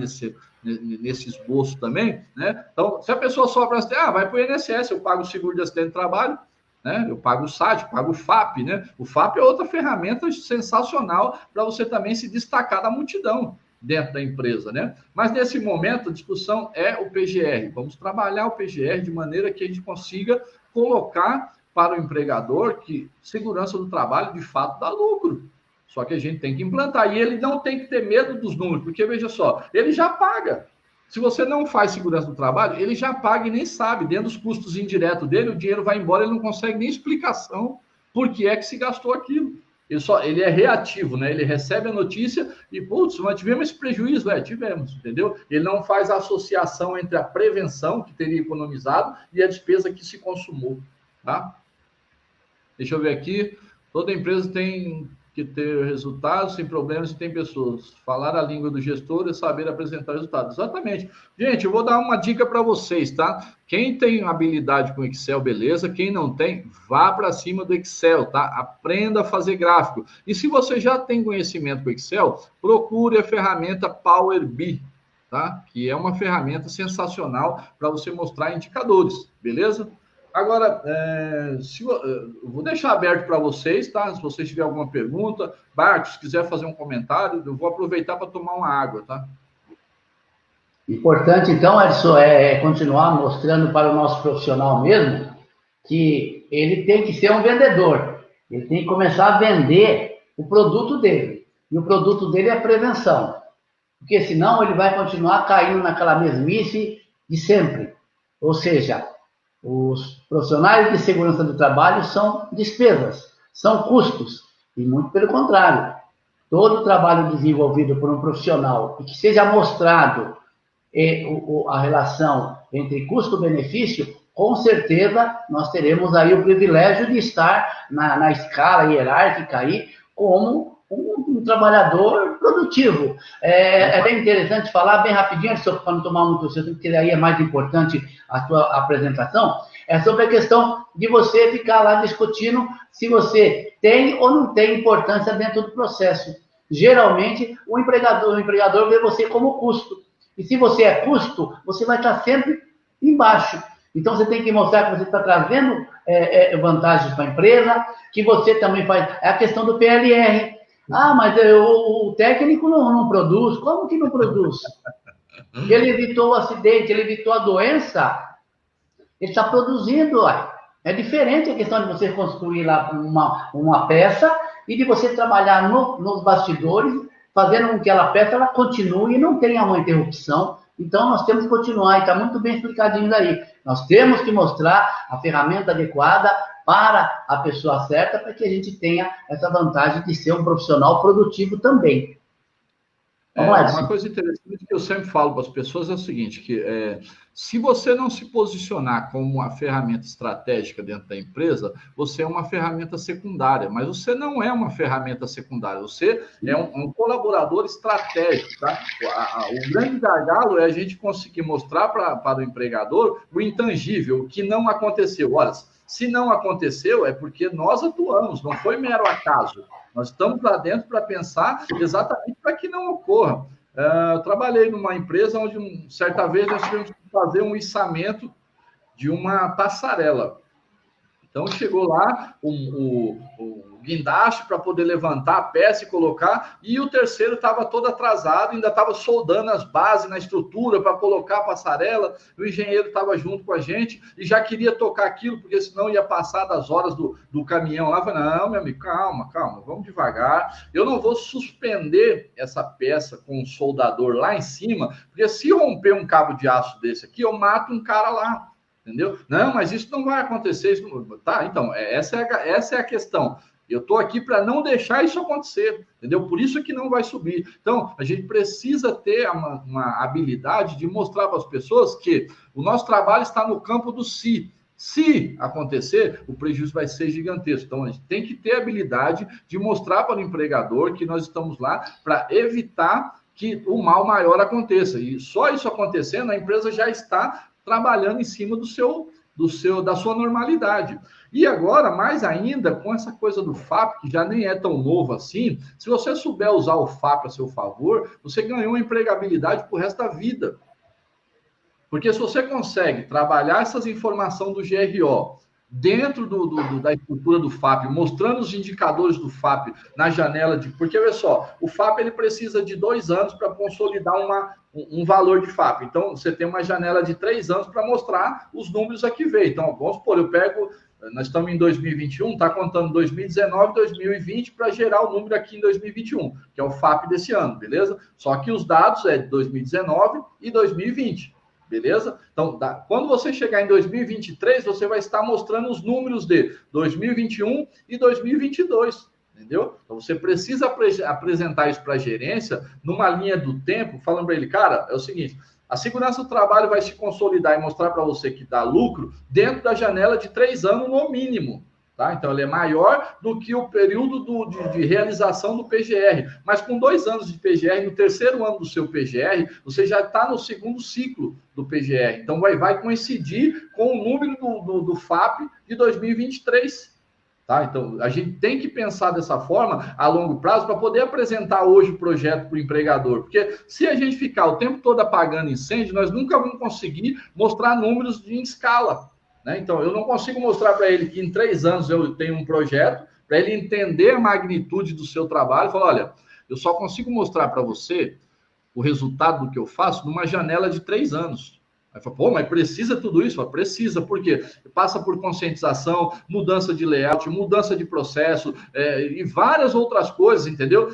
nesse esboço também, né? Então, se a pessoa sofre acidente, vai para o INSS, eu pago o seguro de acidente de trabalho, né? Eu pago o SAT, pago o FAP, né? O FAP é outra ferramenta sensacional para você também se destacar da multidão dentro da empresa, né? Mas nesse momento a discussão é o PGR. Vamos trabalhar o PGR de maneira que a gente consiga colocar para o empregador que segurança do trabalho de fato dá lucro. Só que a gente tem que implantar. E ele não tem que ter medo dos números, porque veja só, ele já paga. Se você não faz segurança do trabalho, ele já paga e nem sabe. Dentro dos custos indiretos dele, o dinheiro vai embora, ele não consegue nem explicação por que é que se gastou aquilo. Ele é reativo, né? Ele recebe a notícia e, putz, mas tivemos esse prejuízo? Tivemos, entendeu? Ele não faz a associação entre a prevenção, que teria economizado, e a despesa que se consumou, tá? Deixa eu ver aqui. Toda empresa tem que ter resultados sem problemas e tem pessoas. Falar a língua do gestor é saber apresentar resultados. Exatamente. Gente, eu vou dar uma dica para vocês, tá? Quem tem habilidade com Excel, beleza. Quem não tem, vá para cima do Excel, tá? Aprenda a fazer gráfico. E se você já tem conhecimento com Excel, procure a ferramenta Power BI, tá? Que é uma ferramenta sensacional para você mostrar indicadores, beleza? Agora, eu vou deixar aberto para vocês, tá? Se vocês tiverem alguma pergunta, Marcos, se quiser fazer um comentário, eu vou aproveitar para tomar uma água, tá? Importante, então, Edson, é continuar mostrando para o nosso profissional mesmo que ele tem que ser um vendedor. Ele tem que começar a vender o produto dele. E o produto dele é a prevenção. Porque senão ele vai continuar caindo naquela mesmice de sempre. Ou seja, os profissionais de segurança do trabalho são despesas, são custos, e muito pelo contrário. Todo trabalho desenvolvido por um profissional e que seja mostrado a relação entre custo-benefício, com certeza nós teremos aí o privilégio de estar na escala hierárquica aí como um trabalhador produtivo. É bem interessante falar bem rapidinho, para não tomar muito tempo, porque aí é mais importante a sua apresentação, é sobre a questão de você ficar lá discutindo se você tem ou não tem importância dentro do processo. Geralmente, o empregador vê você como custo. E se você é custo, você vai estar sempre embaixo. Então, você tem que mostrar que você está trazendo vantagens para a empresa, que você também faz... É a questão do PLR. Mas o técnico não produz. Como que não produz? Ele evitou o acidente, ele evitou a doença, ele está produzindo. É diferente a questão de você construir lá uma peça e de você trabalhar nos bastidores, fazendo com que aquela peça ela continue e não tenha uma interrupção. Então, nós temos que continuar, e está muito bem explicadinho aí. Nós temos que mostrar a ferramenta adequada para a pessoa certa, para que a gente tenha essa vantagem de ser um profissional produtivo também. Vamos lá, uma coisa interessante que eu sempre falo para as pessoas é o seguinte, que se você não se posicionar como uma ferramenta estratégica dentro da empresa, você é uma ferramenta secundária, mas você não é uma ferramenta secundária, você é um colaborador estratégico, tá? O grande gargalo é a gente conseguir mostrar para o empregador o intangível, o que não aconteceu. Ora, se não aconteceu, é porque nós atuamos, não foi mero acaso. Nós estamos lá dentro para pensar exatamente para que não ocorra. Eu trabalhei numa empresa onde, certa vez, nós tivemos que fazer um içamento de uma passarela. Então, chegou lá o guindaste para poder levantar a peça e colocar, e o terceiro estava todo atrasado, ainda estava soldando as bases na estrutura para colocar a passarela, o engenheiro estava junto com a gente e já queria tocar aquilo, porque senão ia passar das horas do caminhão lá. Eu falei, não, meu amigo, calma, vamos devagar, eu não vou suspender essa peça com um soldador lá em cima, porque se romper um cabo de aço desse aqui, eu mato um cara lá. Entendeu? Não, mas isso não vai acontecer. Isso não... Tá, então, essa é a questão. Eu estou aqui para não deixar isso acontecer, entendeu? Por isso que não vai subir. Então, a gente precisa ter uma habilidade de mostrar para as pessoas que o nosso trabalho está no campo do se. Se acontecer, o prejuízo vai ser gigantesco. Então, a gente tem que ter a habilidade de mostrar para o empregador que nós estamos lá para evitar que o mal maior aconteça. E só isso acontecendo, a empresa já está trabalhando em cima do seu da sua normalidade. E agora, mais ainda, com essa coisa do FAP, que já nem é tão novo assim, se você souber usar o FAP a seu favor, você ganhou uma empregabilidade para o resto da vida. Porque se você consegue trabalhar essas informações do GRO dentro da estrutura do FAP, mostrando os indicadores do FAP na janela de... Porque, olha só, o FAP ele precisa de 2 anos para consolidar um valor de FAP. Então, você tem uma janela de 3 anos para mostrar os números a que veio. Então, vamos supor, eu pego... Nós estamos em 2021, está contando 2019, 2020 para gerar o número aqui em 2021, que é o FAP desse ano, beleza? Só que os dados é de 2019 e 2020. Beleza? Então, quando você chegar em 2023, você vai estar mostrando os números de 2021 e 2022, entendeu? Então, você precisa apresentar isso para a gerência numa linha do tempo, falando para ele, cara, é o seguinte, a segurança do trabalho vai se consolidar e mostrar para você que dá lucro dentro da janela de 3 anos no mínimo. Tá? Então, ele é maior do que o período de realização do PGR. Mas com 2 anos de PGR, no terceiro ano do seu PGR, você já está no segundo ciclo do PGR. Então, vai coincidir com o número do FAP de 2023. Tá? Então, a gente tem que pensar dessa forma a longo prazo para poder apresentar hoje o projeto para o empregador. Porque se a gente ficar o tempo todo apagando incêndio, nós nunca vamos conseguir mostrar números em escala. Né? Então, eu não consigo mostrar para ele que em 3 anos eu tenho um projeto, para ele entender a magnitude do seu trabalho, e falar, olha, eu só consigo mostrar para você o resultado do que eu faço numa janela de 3 anos. Aí fala, pô, mas precisa tudo isso? Fala, precisa, por quê? Passa por conscientização, mudança de layout, mudança de processo e várias outras coisas, entendeu?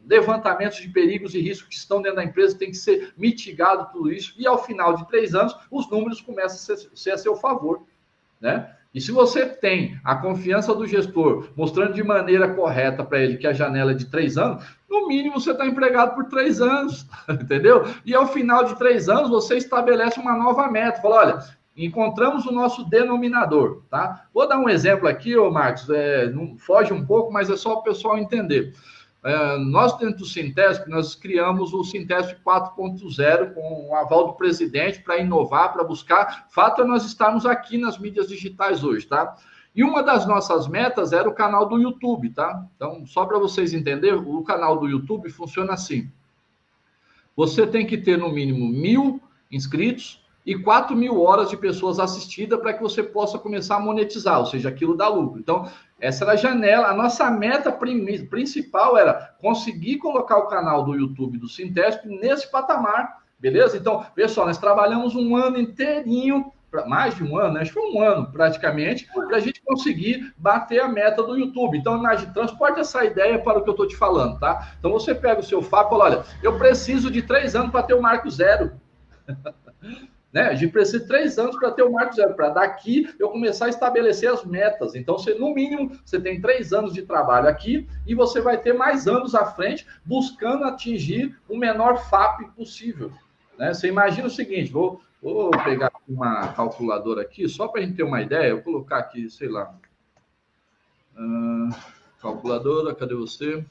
Levantamentos de perigos e riscos que estão dentro da empresa, tem que ser mitigado tudo isso, e ao final de 3 anos, os números começam a ser a seu favor, né? E se você tem a confiança do gestor, mostrando de maneira correta para ele que a janela é de 3 anos, no mínimo você está empregado por 3 anos, entendeu? E ao final de 3 anos, você estabelece uma nova meta. Fala, olha, encontramos o nosso denominador, tá? Vou dar um exemplo aqui, ô Marcos, não foge um pouco, mas é só o pessoal entender. Nós, dentro do Sintesp, nós criamos o Sintesp 4.0 com o aval do presidente para inovar, para buscar. Fato é nós estarmos aqui nas mídias digitais hoje, tá? E uma das nossas metas era o canal do YouTube, tá? Então, só para vocês entenderem, o canal do YouTube funciona assim. Você tem que ter, no mínimo, 1.000 inscritos e 4.000 horas de pessoas assistidas para que você possa começar a monetizar, ou seja, aquilo dá lucro. Então, essa era a janela. A nossa meta principal era conseguir colocar o canal do YouTube do Sintesp nesse patamar, beleza? Então, pessoal, nós trabalhamos um ano inteirinho, mais de um ano, né? Acho que foi um ano praticamente, para a gente conseguir bater a meta do YouTube. Então, imagine, transporte essa ideia para o que eu estou te falando, tá? Então, você pega o seu FAP e fala, olha, eu preciso de 3 anos para ter o marco zero. Né? A gente precisa de 3 anos para ter o marco zero, para daqui eu começar a estabelecer as metas. Então, no mínimo, você tem 3 anos de trabalho aqui e você vai ter mais anos à frente buscando atingir o menor FAP possível. Né? Você imagina o seguinte, vou pegar uma calculadora aqui, só para a gente ter uma ideia, vou colocar aqui, sei lá, calculadora, cadê você?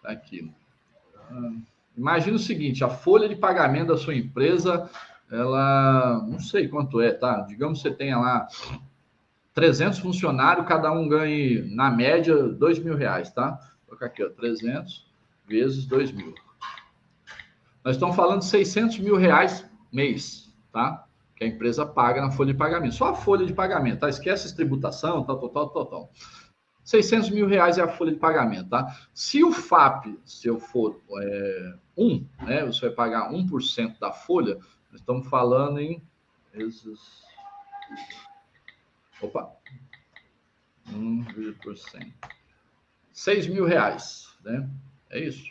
Tá aqui. Imagina o seguinte, a folha de pagamento da sua empresa, ela, não sei quanto é, tá? Digamos que você tenha lá 300 funcionários, cada um ganhe, na média, R$2.000, tá? Vou colocar aqui, ó, 300 vezes 2.000. Nós estamos falando de R$600.000 mês, tá? Que a empresa paga na folha de pagamento. Só a folha de pagamento, tá? Esquece a tributação, tal. R$600.000 é a folha de pagamento, tá? Se o FAP, se eu for 1, né? Você vai pagar 1% da folha, nós estamos falando em... Opa! 1%. R$6.000, né? É isso?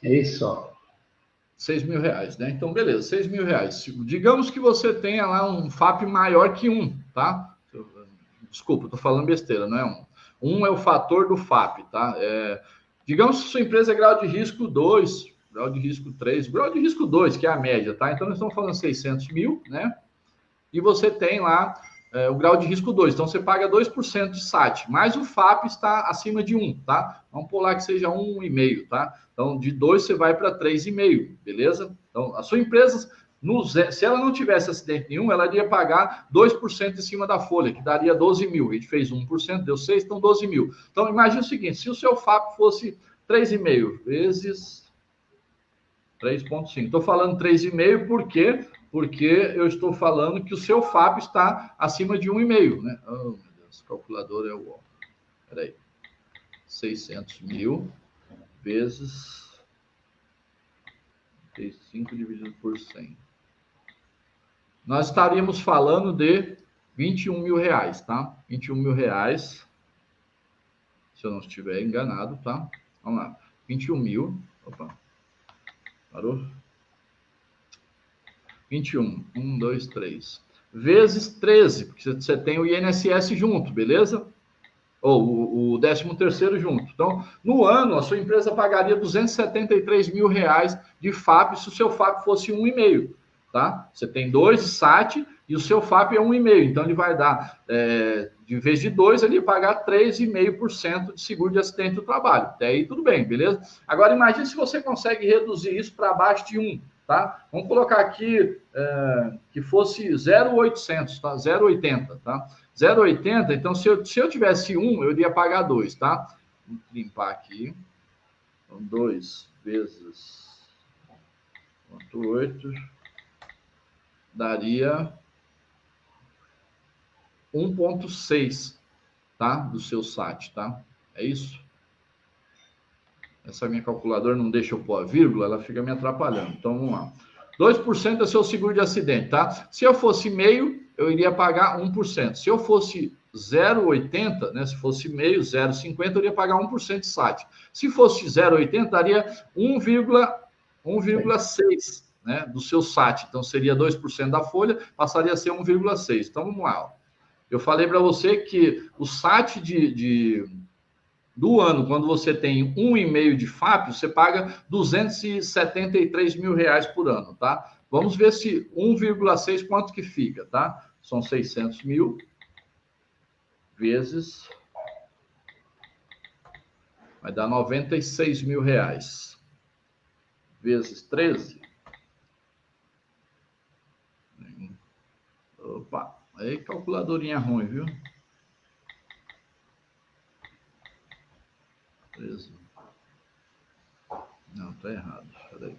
É isso, ó. R$6.000, né? Então, beleza, R$6.000. Digamos que você tenha lá um FAP maior que 1, tá? Desculpa, estou falando besteira, não é 1. 1 é o fator do FAP, tá? Digamos que sua empresa é grau de risco 2, grau de risco 3, grau de risco 2, que é a média, tá? Então, nós estamos falando 600 mil, né? E você tem lá o grau de risco 2. Então, você paga 2% de SAT, mas o FAP está acima de 1, tá? Vamos pular que seja 1,5, tá? Então, de 2 você vai para 3,5, beleza? Então, a sua empresa Se ela não tivesse acidente nenhum, ela iria pagar 2% em cima da folha, que daria 12 mil. A gente fez 1%, deu 6, então 12 mil. Então, imagine o seguinte, se o seu FAP fosse 3,5 vezes 3,5. Estou falando 3,5 por quê? Porque eu estou falando que o seu FAP está acima de 1,5, né? Oh, meu Deus, calculador é o... Peraí. 600 mil vezes 35 dividido por 100. Nós estaríamos falando de 21 mil reais, tá? 21 mil reais, se eu não estiver enganado, tá? Vamos lá. 21 mil, opa, parou? 21, 1, 2, 3, vezes 13, porque você tem o INSS junto, beleza? Ou o 13º junto. Então, no ano, a sua empresa pagaria 273 mil reais de FAP se o seu FAP fosse 1,5, tá? Você tem 2 de SAT e o seu FAP é 1,5. Então, ele vai dar, de vez de 2, ele ia pagar 3,5% de seguro de acidente do trabalho. Até aí, tudo bem, beleza? Agora, imagine se você consegue reduzir isso para abaixo de 1, tá? Vamos colocar aqui que fosse 0,800, tá? 0,80, tá? 0,80, então se eu tivesse 1, eu iria pagar 2, tá? Vou limpar aqui. Então, 2 vezes 0,8 daria 1,6, tá? Do seu SAT, tá? É isso? Essa minha calculadora não deixa eu pôr a vírgula, ela fica me atrapalhando. Então, vamos lá. 2% é seu seguro de acidente, tá? Se eu fosse meio, eu iria pagar 1%. Se eu fosse 0,80, né? Se fosse meio, 0,50, eu iria pagar 1% de SAT. Se fosse 0,80, daria 1,6, né? Do seu SAT. Então, seria 2% da folha, passaria a ser 1,6. Então, vamos lá. Ó. Eu falei para você que o SAT do ano, quando você tem 1,5 de FAP, você paga 273 mil reais por ano, tá? Vamos ver se 1,6 quanto que fica, tá? São 600 mil vezes... Vai dar 96 mil reais. Vezes 13. Opa, aí calculadorinha ruim, viu? 13. Não, tá errado. Peraí.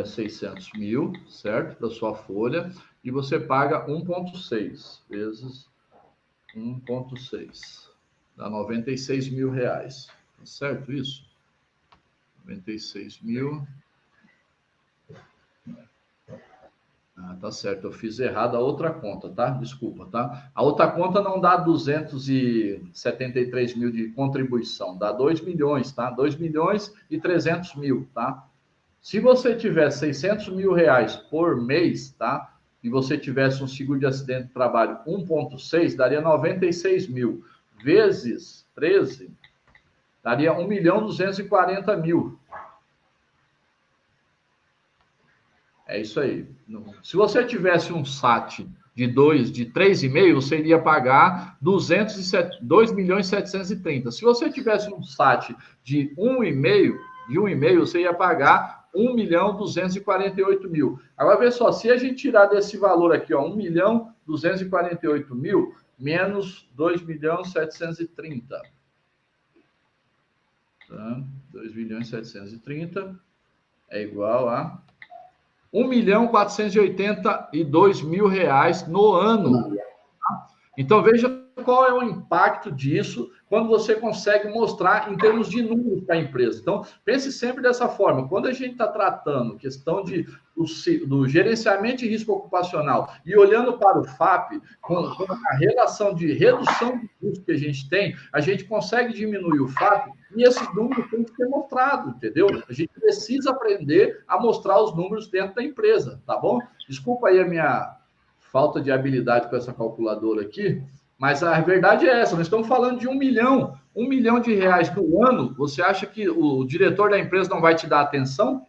600 mil, certo? Para sua folha. E você paga 1,6 vezes 1,6. Dá 96 mil reais. Tá certo isso? 96 mil. Ah, tá certo. Eu fiz errado a outra conta, tá? Desculpa, tá? A outra conta não dá 273 mil de contribuição. Dá 2 milhões, tá? 2 milhões e 300 mil, tá? Se você tiver 600 mil reais por mês, tá? E você tivesse um seguro de acidente de trabalho 1,6, daria 96 mil. Vezes 13, daria 1.240.000. É isso aí. Se você tivesse um SAT de 3,5, você iria pagar 2.730.000. Se você tivesse um SAT de 1,5, você ia pagar 1.248.000. Agora, vê só, se a gente tirar desse valor aqui, ó, 1.248.000 menos 2.730. Tá? 2.730 é igual a 1.482.000 reais no ano. Então, veja qual é o impacto disso quando você consegue mostrar em termos de números para a empresa. Então, pense sempre dessa forma. Quando a gente está tratando questão do gerenciamento de risco ocupacional e olhando para o FAP, com a relação de redução de custo que a gente consegue diminuir o FAP e esses números têm que ser mostrados, entendeu? A gente precisa aprender a mostrar os números dentro da empresa, tá bom? Desculpa aí a minha falta de habilidade com essa calculadora aqui, mas a verdade é essa, nós estamos falando de 1 milhão de reais no ano. Você acha que o diretor da empresa não vai te dar atenção?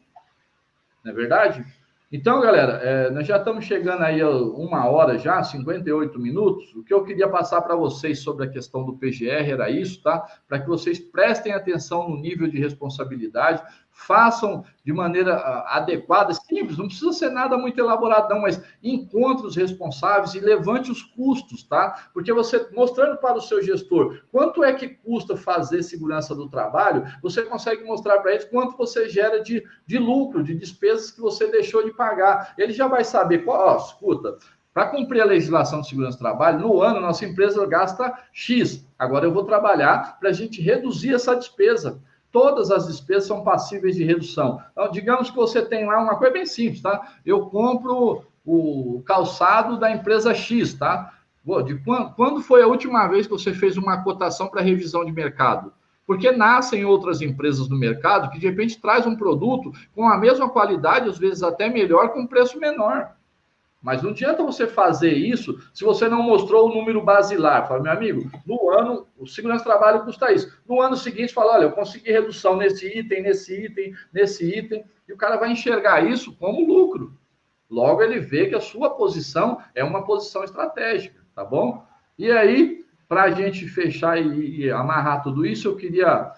Não é verdade? Então, galera, nós já estamos chegando aí a 1 hora já, 58 minutos. O que eu queria passar para vocês sobre a questão do PGR era isso, tá? Para que vocês prestem atenção no nível de responsabilidade. façam de maneira adequada, simples, não precisa ser nada muito elaborado, não, mas encontre os responsáveis e levante os custos, tá? Porque você, mostrando para o seu gestor quanto é que custa fazer segurança do trabalho, você consegue mostrar para eles quanto você gera de lucro, de despesas que você deixou de pagar. Ele já vai saber, escuta, para cumprir a legislação de segurança do trabalho, no ano, nossa empresa gasta X. Agora eu vou trabalhar para a gente reduzir essa despesa. Todas as despesas são passíveis de redução. Então, digamos que você tem lá uma coisa bem simples, tá? Eu compro o calçado da empresa X, tá? Quando foi a última vez que você fez uma cotação para revisão de mercado? Porque nascem outras empresas no mercado que, de repente, traz um produto com a mesma qualidade, às vezes até melhor, com preço menor. Mas não adianta você fazer isso se você não mostrou o número basilar. Fala, meu amigo, no ano, o segurança do trabalho custa isso. No ano seguinte, fala, olha, eu consegui redução nesse item, e o cara vai enxergar isso como lucro. Logo, ele vê que a sua posição é uma posição estratégica, tá bom? E aí, para a gente fechar e amarrar tudo isso, eu queria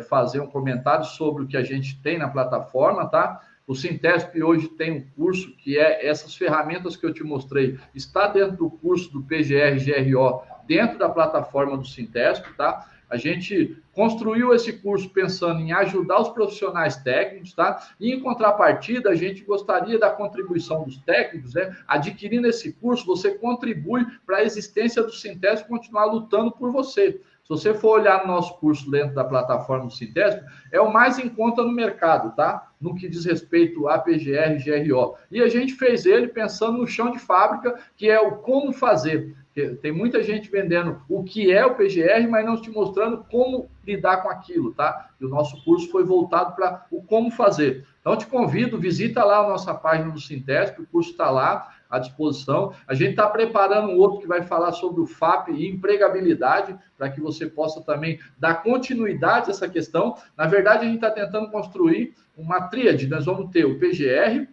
fazer um comentário sobre o que a gente tem na plataforma, tá? O Sintesp hoje tem um curso que é essas ferramentas que eu te mostrei, está dentro do curso do PGR-GRO, dentro da plataforma do Sintesp, tá? A gente construiu esse curso pensando em ajudar os profissionais técnicos, tá? E em contrapartida, a gente gostaria da contribuição dos técnicos, né? Adquirindo esse curso, você contribui para a existência do Sintesp continuar lutando por você. Se você for olhar no nosso curso dentro da plataforma do Sintesp, é o mais em conta no mercado, tá? No que diz respeito a PGR e GRO. E a gente fez ele pensando no chão de fábrica, que é o como fazer. Tem muita gente vendendo o que é o PGR, mas não te mostrando como lidar com aquilo, tá? E o nosso curso foi voltado para o como fazer. Então, te convido, visita lá a nossa página do Sintesp, o curso está lá à disposição. A gente está preparando um outro que vai falar sobre o FAP e empregabilidade, para que você possa também dar continuidade a essa questão. Na verdade, a gente está tentando construir uma tríade. Nós vamos ter o PGR,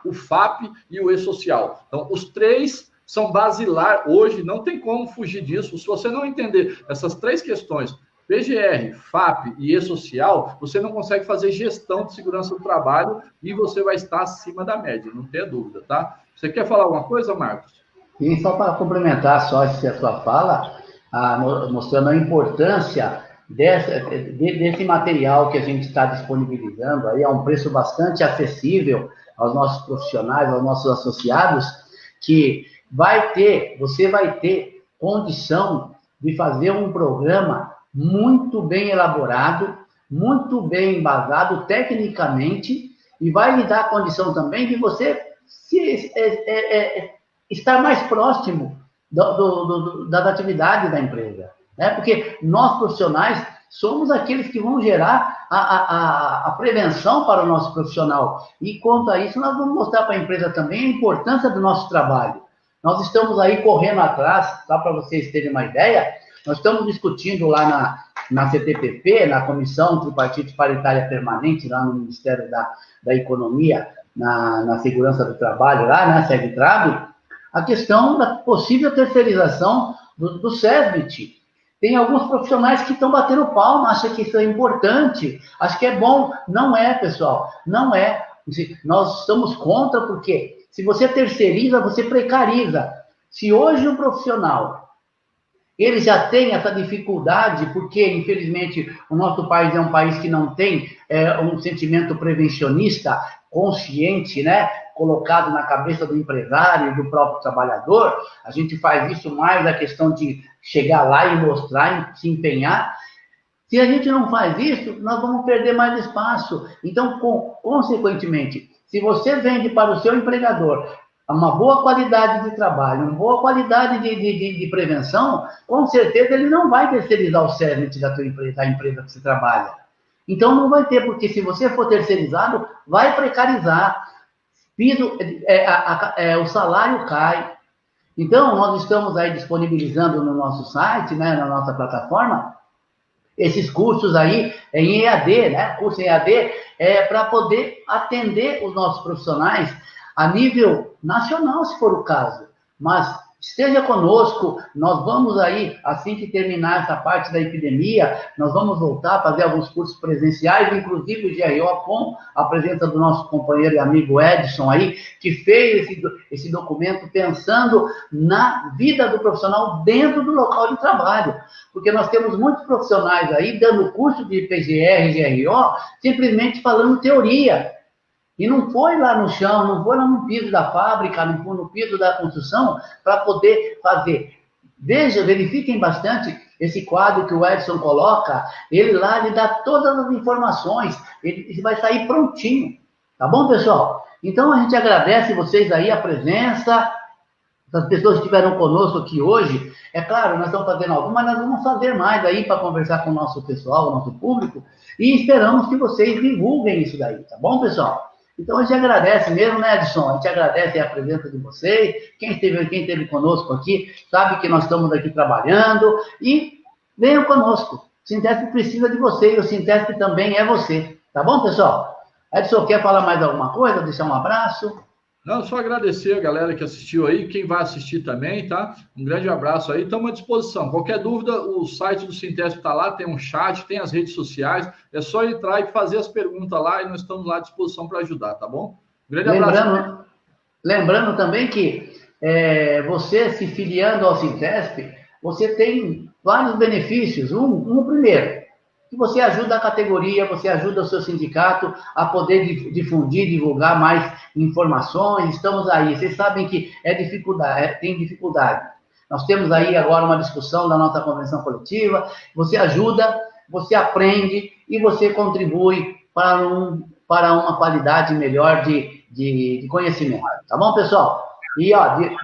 o FAP e o E-Social. Então, os três são basilar hoje, não tem como fugir disso. Se você não entender essas três questões, PGR, FAP e E-Social, você não consegue fazer gestão de segurança do trabalho e você vai estar acima da média, não tenha dúvida, tá? Você quer falar alguma coisa, Marcos? E só para complementar só essa sua fala, mostrando a importância desse material que a gente está disponibilizando aí a um preço bastante acessível aos nossos profissionais, aos nossos associados, que você vai ter condição de fazer um programa muito bem elaborado, muito bem embasado tecnicamente, e vai lhe dar a condição também de você estar mais próximo das atividades da empresa, né? Porque nós profissionais somos aqueles que vão gerar a prevenção para o nosso profissional. E quanto a isso, nós vamos mostrar para a empresa também a importância do nosso trabalho. Nós estamos aí correndo atrás, só para vocês terem uma ideia, nós estamos discutindo lá na CTPP, na Comissão Tripartite Paritária Permanente, lá no Ministério da Economia, na Segurança do Trabalho, lá na SEGTRAB, a questão da possível terceirização do SESBIT. Tem alguns profissionais que estão batendo palma, acham que isso é importante, acho que é bom. Não é, pessoal, não é. Nós estamos contra, porque se você terceiriza, você precariza. Se hoje o profissional ele já tem essa dificuldade, porque, infelizmente, o nosso país é um país que não tem um sentimento prevencionista consciente, né, colocado na cabeça do empresário e do próprio trabalhador. A gente faz isso mais a questão de chegar lá e mostrar, se empenhar. Se a gente não faz isso, nós vamos perder mais espaço. Então, consequentemente, se você vende para o seu empregador uma boa qualidade de trabalho, uma boa qualidade de prevenção, com certeza ele não vai terceirizar o serviço da empresa que você trabalha. Então não vai ter, porque se você for terceirizado, vai precarizar, o salário cai. Então nós estamos aí disponibilizando no nosso site, né, na nossa plataforma, esses cursos aí em EAD, né, curso em EAD, para poder atender os nossos profissionais a nível nacional, se for o caso. Mas esteja conosco, nós vamos aí, assim que terminar essa parte da epidemia, nós vamos voltar a fazer alguns cursos presenciais, inclusive o GRO com a presença do nosso companheiro e amigo Edson aí, que fez esse documento pensando na vida do profissional dentro do local de trabalho. Porque nós temos muitos profissionais aí dando curso de PGR e GRO, simplesmente falando teoria. E não foi lá no chão, não foi lá no piso da fábrica, não foi no piso da construção, para poder fazer. Verifiquem bastante esse quadro que o Edson coloca, ele lá lhe dá todas as informações, ele vai sair prontinho. Tá bom, pessoal? Então a gente agradece vocês aí a presença, as pessoas que estiveram conosco aqui hoje. É claro, nós estamos fazendo algo, mas nós vamos fazer mais aí para conversar com o nosso pessoal, o nosso público, e esperamos que vocês divulguem isso daí, tá bom, pessoal? Então, a gente agradece mesmo, né, Edson? A gente agradece a presença de vocês. Quem esteve conosco aqui sabe que nós estamos aqui trabalhando. E venham conosco. O Sintesp precisa de vocês. O Sintesp também é você. Tá bom, pessoal? Edson, quer falar mais alguma coisa? Deixar um abraço? Não, só agradecer a galera que assistiu aí, quem vai assistir também, tá? Um grande abraço aí, estamos à disposição. Qualquer dúvida, o site do Sintesp está lá, tem um chat, tem as redes sociais, é só entrar e fazer as perguntas lá e nós estamos lá à disposição para ajudar, tá bom? Um grande abraço. Lembrando também que você se filiando ao Sintesp, você tem vários benefícios. Um primeiro, que você ajuda a categoria, você ajuda o seu sindicato a poder difundir, divulgar mais informações. Estamos aí. Vocês sabem que tem dificuldade. Nós temos aí agora uma discussão da nossa convenção coletiva. Você ajuda, você aprende e você contribui para uma qualidade melhor de conhecimento. Tá bom, pessoal? E,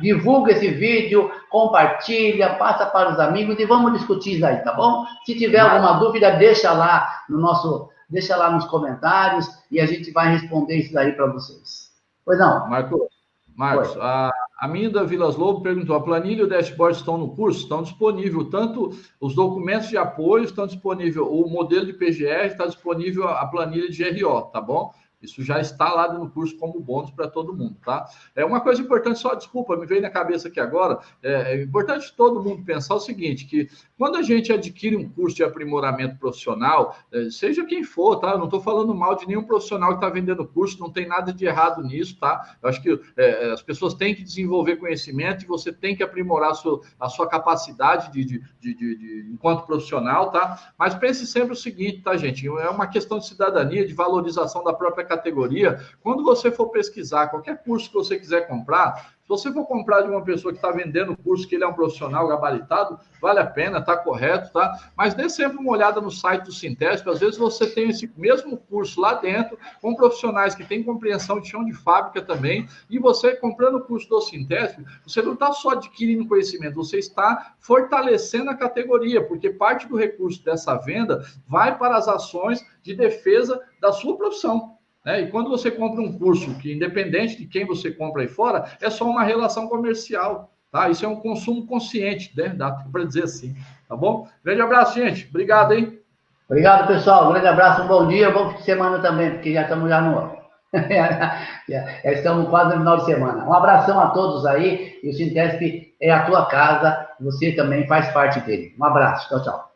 divulga esse vídeo, compartilha, passa para os amigos e vamos discutir isso aí, tá bom? Se tiver alguma dúvida, deixa lá nos comentários e a gente vai responder isso daí para vocês. Pois não? Marcos, a Minda Vilas Lobo perguntou, a planilha e o dashboard estão no curso? Estão disponíveis, tanto os documentos de apoio estão disponíveis, o modelo de PGR está disponível, a planilha de GRO, tá bom? Isso já está lá no curso como bônus para todo mundo, tá? É uma coisa importante, só desculpa, me veio na cabeça aqui agora, é importante todo mundo pensar o seguinte, que quando a gente adquire um curso de aprimoramento profissional, seja quem for, tá? Eu não estou falando mal de nenhum profissional que está vendendo curso, não tem nada de errado nisso, tá? Eu acho que as pessoas têm que desenvolver conhecimento e você tem que aprimorar a sua capacidade enquanto profissional, tá? Mas pense sempre o seguinte, tá, gente? É uma questão de cidadania, de valorização da própria categoria. Quando você for pesquisar qualquer curso que você quiser comprar, se você for comprar de uma pessoa que está vendendo o curso, que ele é um profissional gabaritado, vale a pena, está correto, tá? Mas dê sempre uma olhada no site do Sintesp, às vezes você tem esse mesmo curso lá dentro, com profissionais que têm compreensão de chão de fábrica também, e você comprando o curso do Sintesp, você não está só adquirindo conhecimento, você está fortalecendo a categoria, porque parte do recurso dessa venda vai para as ações de defesa da sua profissão. E quando você compra um curso que, independente de quem você compra aí fora, é só uma relação comercial, tá? Isso é um consumo consciente, né? Dá para dizer assim, tá bom? Grande abraço, gente. Obrigado, hein? Obrigado, pessoal. Um grande abraço, um bom dia, bom fim de semana também, porque já estamos já no... já estamos quase no final de semana. Um abração a todos aí, e o Sintesp é a tua casa, você também faz parte dele. Um abraço, tchau, tchau.